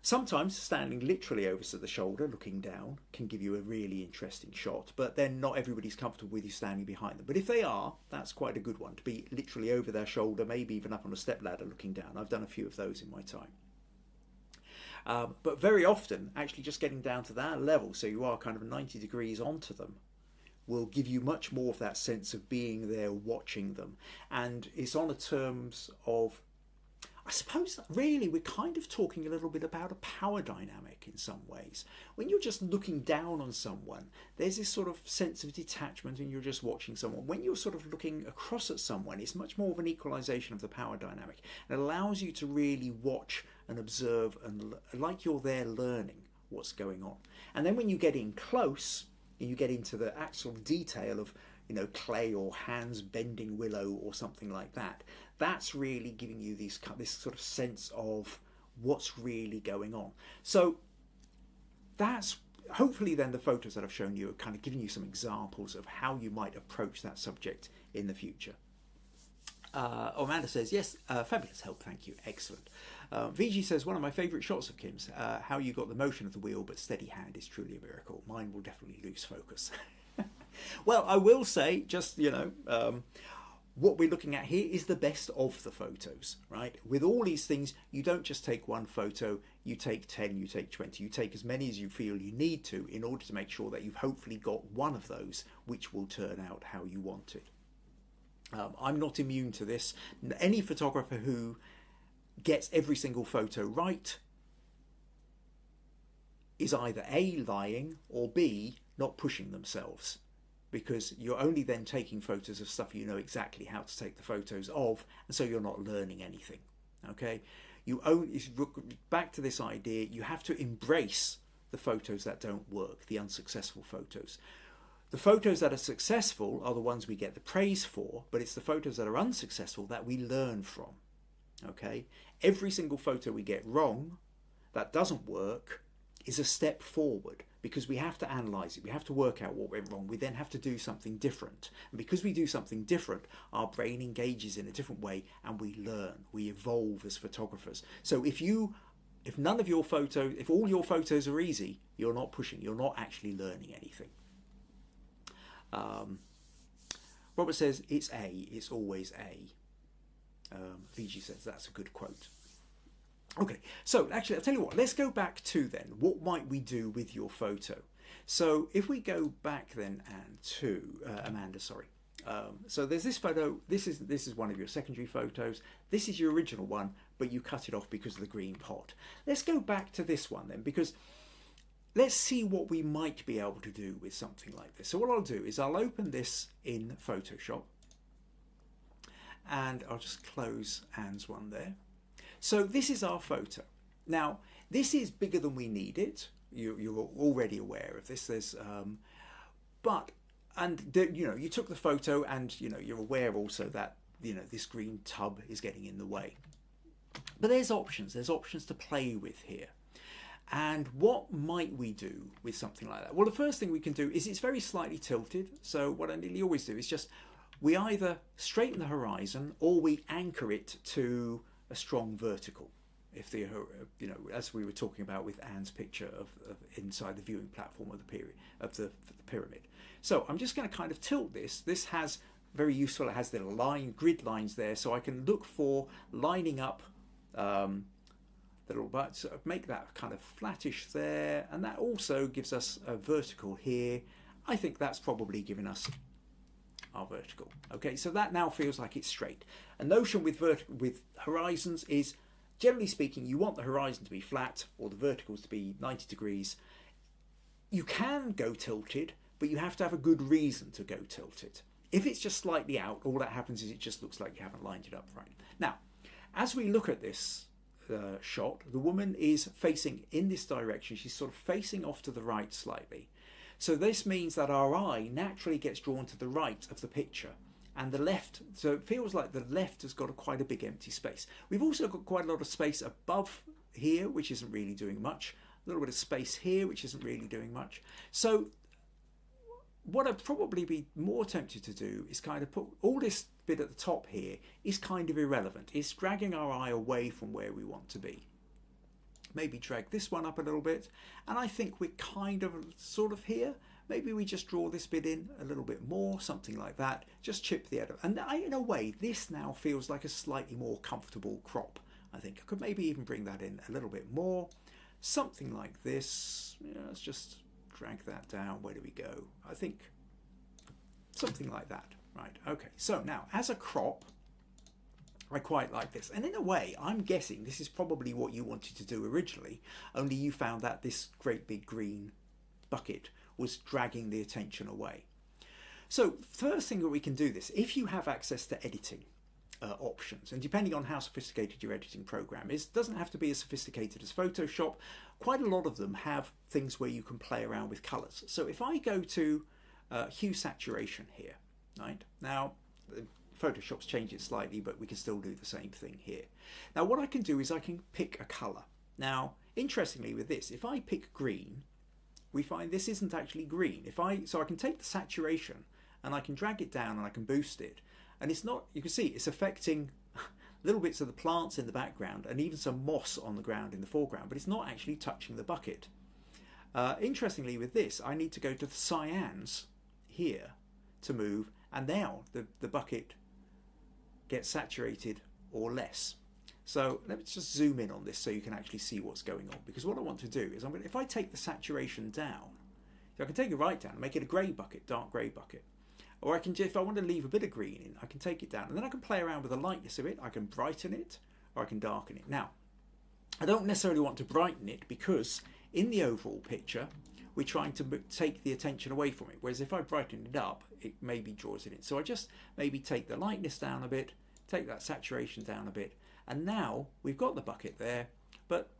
Sometimes standing literally over the shoulder looking down can give you a really interesting shot, but then not everybody's comfortable with you standing behind them. But if they are, that's quite a good one, to be literally over their shoulder, maybe even up on a stepladder looking down. I've done a few of those in my time. But very often, actually just getting down to that level, so you are kind of 90 degrees onto them, will give you much more of that sense of being there watching them. And it's on the terms of, I suppose really we're kind of talking a little bit about a power dynamic in some ways. When you're just looking down on someone, there's this sort of sense of detachment and you're just watching someone. When you're sort of looking across at someone, it's much more of an equalization of the power dynamic. It allows you to really watch and observe and like you're there learning what's going on. And then when you get in close, and you get into the actual detail of, you know, clay or hands bending willow or something like that, that's really giving you this sort of sense of what's really going on. So that's hopefully then the photos that I've shown you are kind of giving you some examples of how you might approach that subject in the future. Amanda says, yes, fabulous help, thank you, excellent. VG says, one of my favourite shots of Kim's, how you got the motion of the wheel but steady hand is truly a miracle. Mine will definitely lose focus. Well, I will say, just, you know, what we're looking at here is the best of the photos, right? With all these things, you don't just take one photo, you take 10, you take 20, you take as many as you feel you need to in order to make sure that you've hopefully got one of those which will turn out how you want it. I'm not immune to this. Any photographer who gets every single photo right is either A, lying, or B, not pushing themselves, because you're only then taking photos of stuff you know exactly how to take the photos of, and so you're not learning anything. Okay, you only, back to this idea, you have to embrace the photos that don't work, the unsuccessful photos. The photos that are successful are the ones we get the praise for, but it's the photos that are unsuccessful that we learn from. Okay, every single photo we get wrong, that doesn't work, is a step forward, because we have to analyse it, we have to work out what went wrong, we then have to do something different. And because we do something different, our brain engages in a different way and we learn, we evolve as photographers. So if none of your photos, if all your photos are easy, you're not pushing, you're not actually learning anything. Robert says, it's A, it's always A. VG says, that's a good quote. Okay, so actually, I'll tell you what, let's go back to then, what might we do with your photo? So if we go back then and to, Amanda, sorry. So there's this photo, this is one of your secondary photos, this is your original one, but you cut it off because of the green pot. Let's go back to this one then, because let's see what we might be able to do with something like this. So what I'll do is I'll open this in Photoshop, and I'll just close Anne's one there. So this is our photo. Now, this is bigger than we need it. You're already aware of this. There's, you took the photo, and you're aware also that this green tub is getting in the way. But there's options. There's options to play with here. And what might we do with something like that? Well, the first thing we can do is it's very slightly tilted. So what I nearly always do is just, we either straighten the horizon or we anchor it to a strong vertical. If the, as we were talking about with Anne's picture of inside the viewing platform of the pyramid. So I'm just going to kind of tilt this. This has very useful, it has little grid lines there, so I can look for lining up the little butts, so make that kind of flattish there, and that also gives us a vertical here. I think that's probably giving us our vertical. Okay, so that now feels like it's straight. A notion with horizons is, generally speaking, you want the horizon to be flat or the verticals to be 90 degrees. You can go tilted, but you have to have a good reason to go tilted. If it's just slightly out, all that happens is it just looks like you haven't lined it up right. Now, as we look at this shot, the woman is facing in this direction. She's sort of facing off to the right slightly. So this means that our eye naturally gets drawn to the right of the picture and the left. So it feels like the left has got quite a big empty space. We've also got quite a lot of space above here, which isn't really doing much. A little bit of space here, which isn't really doing much. So what I'd probably be more tempted to do is kind of put all this bit at the top here is kind of irrelevant. It's dragging our eye away from where we want to be. Maybe drag this one up a little bit, and I think we're kind of sort of here. Maybe we just draw this bit in a little bit more, something like that. Just chip the edge. And in a way, this now feels like a slightly more comfortable crop. I think I could maybe even bring that in a little bit more. Something like this. Let's just drag that down. Where do we go? I think something like that. Right, okay. So now, as a crop, I quite like this. And in a way, I'm guessing this is probably what you wanted to do originally, only you found that this great big green bucket was dragging the attention away. So first thing that we can do this, if you have access to editing, options, and depending on how sophisticated your editing program is, it doesn't have to be as sophisticated as Photoshop. Quite a lot of them have things where you can play around with colors. So if I go to hue saturation here, right now, Photoshop's changed it slightly, but we can still do the same thing here. Now what I can do is I can pick a color. Now interestingly with this, if I pick green, we find this isn't actually green. So I can take the saturation and I can drag it down and I can boost it, and it's not, you can see it's affecting little bits of the plants in the background and even some moss on the ground in the foreground, but it's not actually touching the bucket. Interestingly with this, I need to go to the cyans here to move, and now the bucket gets saturated or less. So let's just zoom in on this so you can actually see what's going on, because what I want to do is if I take the saturation down, so I can take it right down and make it a grey bucket, dark grey bucket. Or I can, if I want to leave a bit of green in, I can take it down and then I can play around with the lightness of it. I can brighten it or I can darken it. Now, I don't necessarily want to brighten it because in the overall picture, we're trying to take the attention away from it. Whereas if I brighten it up, it maybe draws it in. So I just maybe take the lightness down a bit, take that saturation down a bit, and now we've got the bucket there, but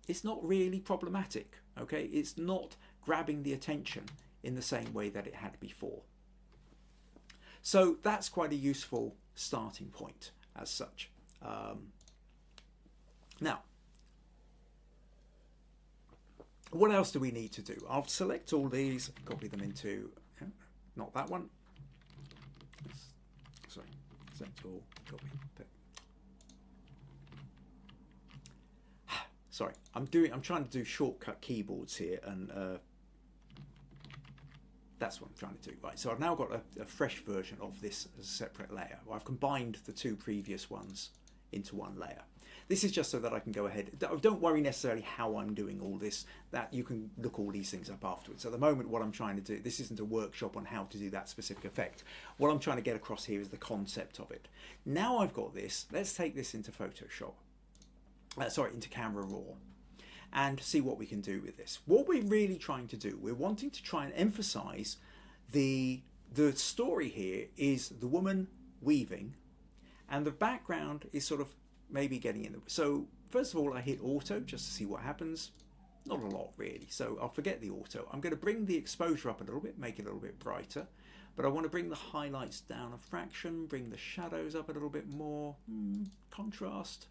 it's not really problematic, okay? It's not grabbing the attention in the same way that it had before. So that's quite a useful starting point as such. Now, what else do we need to do? I'll select all these, copy them into, not that one. Sorry, select all, copy. Sorry, I'm trying to do shortcut keyboards here, and that's what I'm trying to do. Right, so I've now got a fresh version of this as a separate layer. I've combined the two previous ones into one layer. This is just so that I can go ahead. Don't worry necessarily how I'm doing all this. That you can look all these things up afterwards. At the moment, what I'm trying to do, this isn't a workshop on how to do that specific effect. What I'm trying to get across here is the concept of it. Now I've got this. Let's take this into Photoshop. Into Camera Raw, and see what we can do with this. What we're really trying to do, we're wanting to try and emphasize the story here is the woman weaving, and the background is sort of maybe getting in. So first of all, I hit auto just to see what happens. Not a lot really, so I'll forget the auto. I'm going to bring the exposure up a little bit, make it a little bit brighter, but I want to bring the highlights down a fraction, bring the shadows up a little bit more, contrast.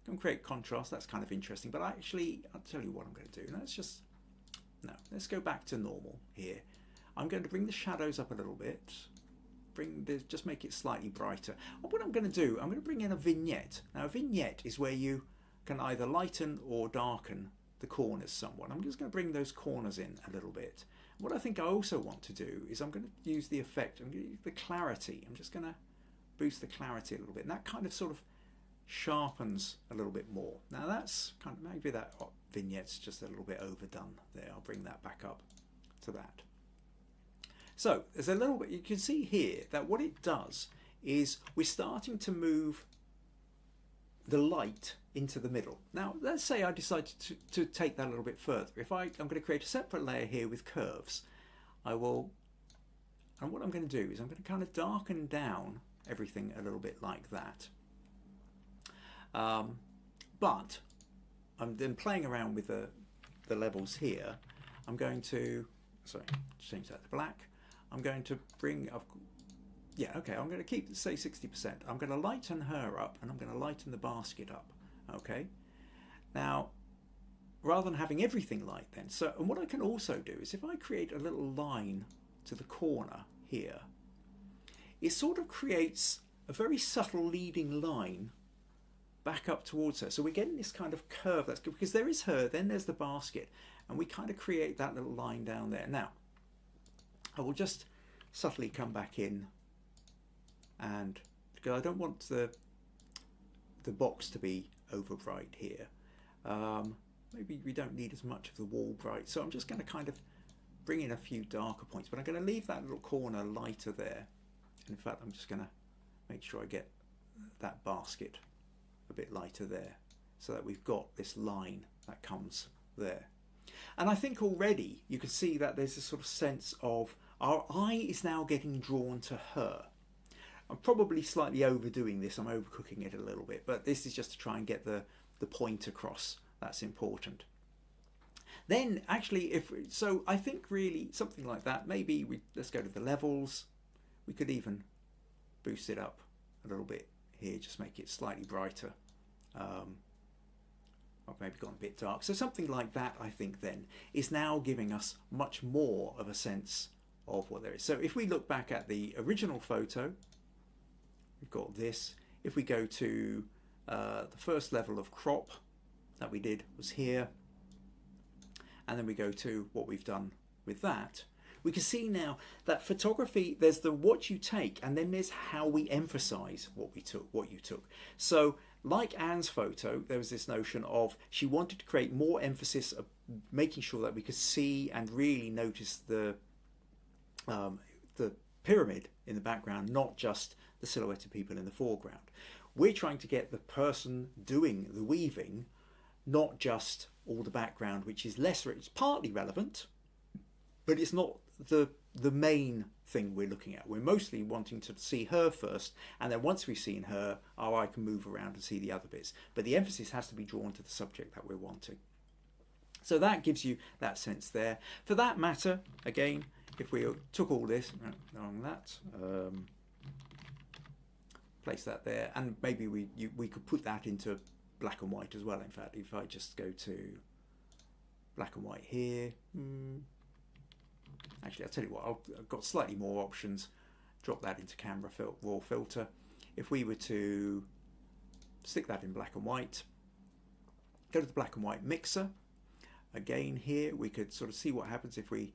Can create contrast, that's kind of interesting, but actually I'll tell you what I'm going to do. Let's go back to normal here. I'm going to bring the shadows up a little bit, just make it slightly brighter. And what I'm going to do, I'm going to bring in a vignette. Now a vignette is where you can either lighten or darken the corners somewhat. I'm just going to bring those corners in a little bit. What I think I also want to do is I'm going to use the effect, I'm going to use the clarity. I'm just going to boost the clarity a little bit, and that kind of sort of sharpens a little bit more. Now that's kind of, maybe that vignette's just a little bit overdone there. I'll bring that back up to that. So there's a little bit, you can see here that what it does is we're starting to move the light into the middle. Now let's say I decide to take that a little bit further. I'm going to create a separate layer here with curves. And what I'm going to do is I'm going to kind of darken down everything a little bit like that. But I'm then playing around with the levels here. I'm going to, change that to black. I'm going to bring up, I'm going to keep, say 60%. I'm going to lighten her up and I'm going to lighten the basket up, okay? Now, rather than having everything light then, and what I can also do is if I create a little line to the corner here, it sort of creates a very subtle leading line back up towards her. So we're getting this kind of curve. That's good because there is her, then there's the basket, and we kind of create that little line down there. Now, I will just subtly come back in, and because I don't want the box to be over bright here. Maybe we don't need as much of the wall bright, so I'm just going to kind of bring in a few darker points, but I'm going to leave that little corner lighter there. In fact, I'm just going to make sure I get that basket a bit lighter there so that we've got this line that comes there. And I think already you can see that there's a sort of sense of our eye is now getting drawn to her. I'm probably slightly overdoing this. I'm overcooking it a little bit, but this is just to try and get the point across. That's important. Then actually, I think really something like that, maybe let's go to the levels. We could even boost it up a little bit here, just make it slightly brighter. I've maybe gone a bit dark. So something like that, I think, then is now giving us much more of a sense of what there is. So if we look back at the original photo, we've got this. If we go to the first level of crop that we did was here, and then we go to what we've done with that, we can see now that photography, there's the what you take, and then there's how we emphasize what you took. So like Anne's photo, there was this notion of she wanted to create more emphasis of making sure that we could see and really notice the pyramid in the background, not just the silhouette of people in the foreground. We're trying to get the person doing the weaving, not just all the background, which is lesser. It's partly relevant, but it's not the main thing we're looking at. We're mostly wanting to see her first, and then once we've seen her, I can move around and see the other bits. But the emphasis has to be drawn to the subject that we're wanting. So that gives you that sense there. For that matter, again, if we took all this, place that there, and maybe we could put that into black and white as well. In fact, if I just go to black and white here, actually I'll tell you what, I've got slightly more options. Drop that into camera raw filter. If we were to stick that in black and white, go to the black and white mixer. Again here we could sort of see what happens if we,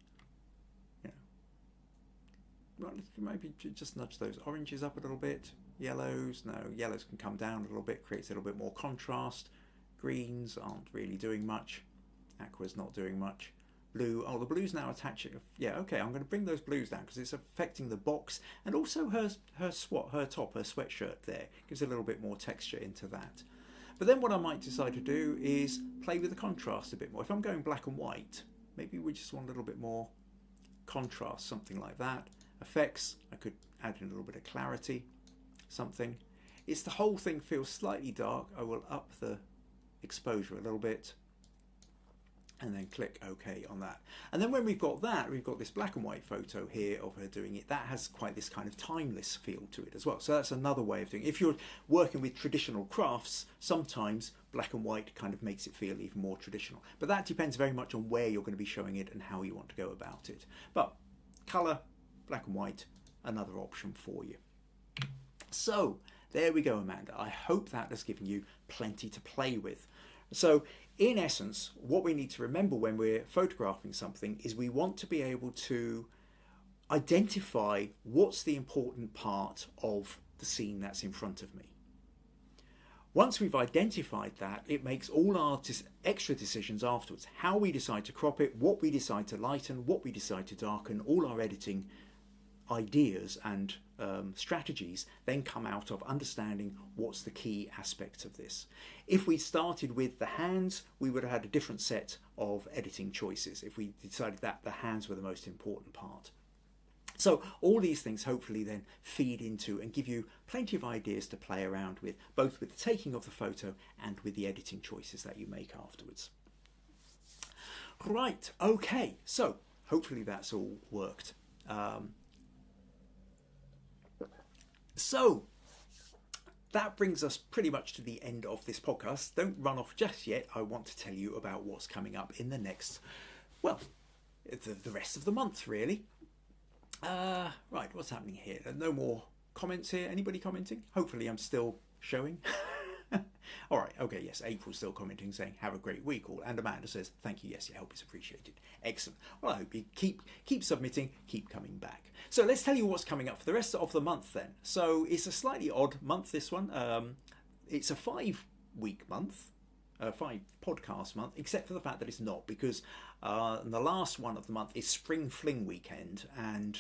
maybe just nudge those oranges up a little bit. Yellows, no, yellows can come down a little bit, creates a little bit more contrast. Greens aren't really doing much. Aqua's not doing much. Blue, the blue's now attaching. Yeah, okay, I'm going to bring those blues down because it's affecting the box, and also her top, her sweatshirt there gives a little bit more texture into that. But then what I might decide to do is play with the contrast a bit more. If I'm going black and white, maybe we just want a little bit more contrast, something like that. Effects, I could add in a little bit of clarity, something. It's the whole thing feels slightly dark. I will up the exposure a little bit and then click OK on that. And then when we've got that, we've got this black and white photo here of her doing it. That has quite this kind of timeless feel to it as well. So that's another way of doing it. If you're working with traditional crafts, sometimes black and white kind of makes it feel even more traditional. But that depends very much on where you're going to be showing it and how you want to go about it. But colour, black and white, another option for you. So there we go, Amanda. I hope that has given you plenty to play with. So in essence, what we need to remember when we're photographing something is we want to be able to identify what's the important part of the scene that's in front of me. Once we've identified that, it makes all our extra decisions afterwards. How we decide to crop it, what we decide to lighten, what we decide to darken, all our editing ideas and strategies then come out of understanding what's the key aspect of this. If we started with the hands, we would have had a different set of editing choices if we decided that the hands were the most important part. So all these things hopefully then feed into and give you plenty of ideas to play around with, both with the taking of the photo and with the editing choices that you make afterwards. Right, okay, so hopefully that's all worked. So that brings us pretty much to the end of this podcast. Don't run off just yet. I want to tell you about what's coming up in the next, well, the rest of the month, really. Right, what's happening here? No more comments here. Anybody commenting? Hopefully I'm still showing. All right, okay, yes, April's still commenting saying, have a great week all. And Amanda says, thank you, yes, your help is appreciated. Excellent. Well, I hope you keep submitting, keep coming back. So let's tell you what's coming up for the rest of the month then. So it's a slightly odd month, this one. It's a 5-week month, 5 podcast month, except for the fact that it's not, because the last one of the month is Spring Fling weekend, and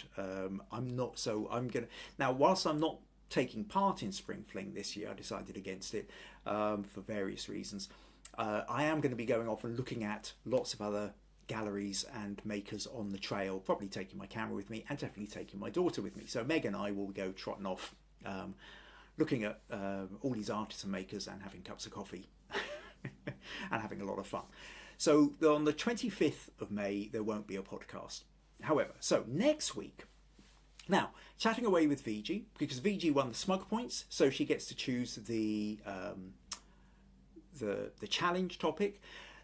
now whilst I'm not taking part in Spring Fling this year, I decided against it for various reasons. I am going to be going off and looking at lots of other galleries and makers on the trail, probably taking my camera with me and definitely taking my daughter with me. So Meg and I will go trotting off looking at all these artists and makers and having cups of coffee and having a lot of fun. So on the 25th of May, there won't be a podcast. However, so next week, now chatting away with VG, because VG won the Smug Points, so she gets to choose the challenge topic.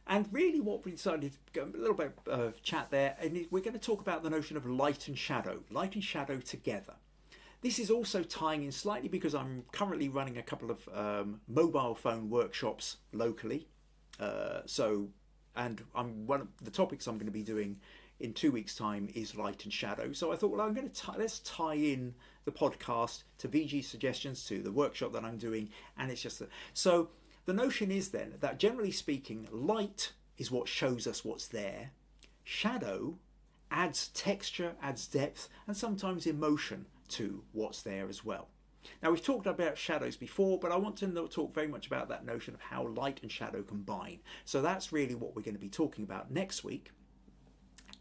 And really what we decided to go a little bit of chat there, and we're going to talk about the notion of light and shadow together. This is also tying in slightly because I'm currently running a couple of mobile phone workshops locally. And one of the topics I'm going to be doing in 2 weeks' time is light and shadow. So I thought, well, let's tie in the podcast to VG's suggestions, to the workshop that I'm doing, and it's just so the notion is then that generally speaking, light is what shows us what's there. Shadow adds texture, adds depth, and sometimes emotion to what's there as well. Now, we've talked about shadows before, but I want to talk very much about that notion of how light and shadow combine. So that's really what we're going to be talking about next week.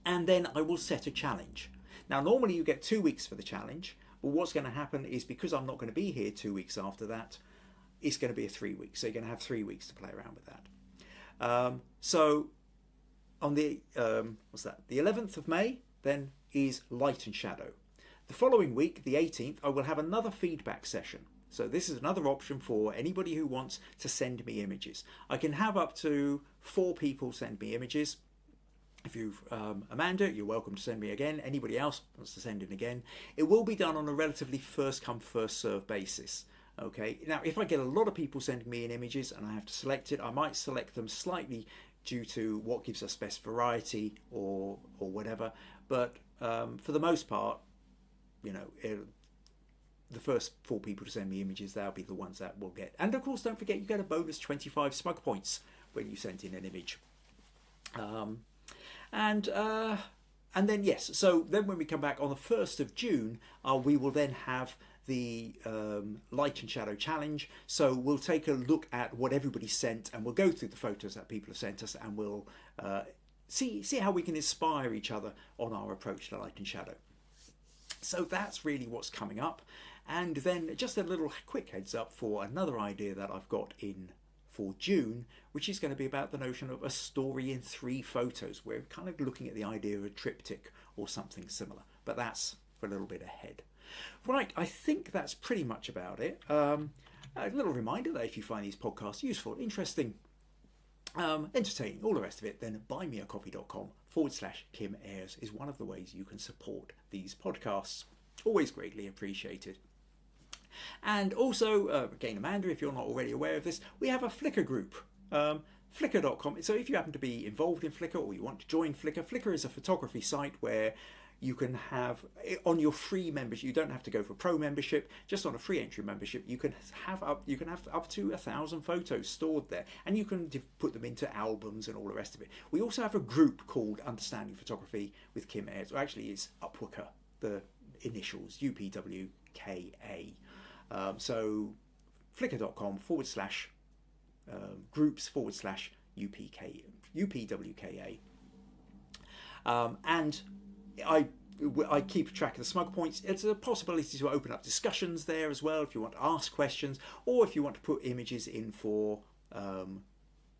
And then I will set a challenge. Now, normally you get 2 weeks for the challenge, but what's going to happen is because I'm not going to be here 2 weeks after that, it's going to be a 3 weeks. So you're going to have 3 weeks to play around with that. So on the, the 11th of May, then is light and shadow. The following week, the 18th, I will have another feedback session. So this is another option for anybody who wants to send me images. I can have up to 4 people send me images. If you've, Amanda, you're welcome to send me again. Anybody else wants to send in again. It will be done on a relatively first come, first serve basis. Okay. Now, if I get a lot of people sending me in images and I have to select it, I might select them slightly due to what gives us best variety or whatever. But for the most part, you know, the first 4 people to send me images, they'll be the ones that will get. And of course, don't forget, you get a bonus 25 Smug Points when you send in an image. And then, yes, so then when we come back on the 1st of June, we will then have the light and shadow challenge. So we'll take a look at what everybody sent and we'll go through the photos that people have sent us and we'll see how we can inspire each other on our approach to light and shadow. So that's really what's coming up. And then just a little quick heads up for another idea that I've got in for June, which is going to be about the notion of a story in 3 photos. We're kind of looking at the idea of a triptych or something similar, but that's for a little bit ahead. Right, I think that's pretty much about it. A little reminder that if you find these podcasts useful, interesting, entertaining, all the rest of it, then buymeacoffee.com/Kim Ayres is one of the ways you can support these podcasts. Always greatly appreciated. And also, again, Amanda, if you're not already aware of this, we have a Flickr group, Flickr.com. So if you happen to be involved in Flickr or you want to join Flickr, Flickr is a photography site where you can have, on your free membership, you don't have to go for pro membership, just on a free entry membership, you can have up to 1,000 photos stored there, and you can put them into albums and all the rest of it. We also have a group called Understanding Photography with Kim Ayres, or actually it's UPwKA, the initials, UPwKA. So flickr.com/groups/UPwKA. And I keep track of the Smug Points. It's a possibility to open up discussions there as well if you want to ask questions, or if you want to put images in for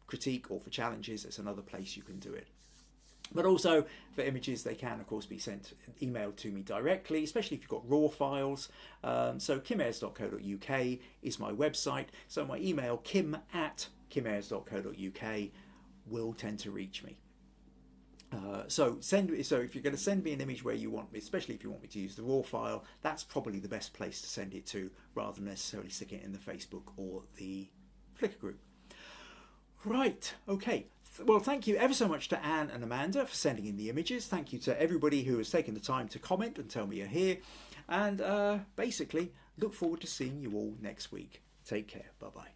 critique or for challenges. It's another place you can do it. But also for images, they can of course be emailed to me directly, especially if you've got raw files. So kimayres.co.uk is my website. So my email, kim@kimayres.co.uk, will tend to reach me. So if you're going to send me an image where you want me, especially if you want me to use the raw file, that's probably the best place to send it to, rather than necessarily sticking it in the Facebook or the Flickr group. Right, okay. Well, thank you ever so much to Anne and Amanda for sending in the images. Thank you to everybody who has taken the time to comment and tell me you're here. And basically, look forward to seeing you all next week. Take care. Bye-bye.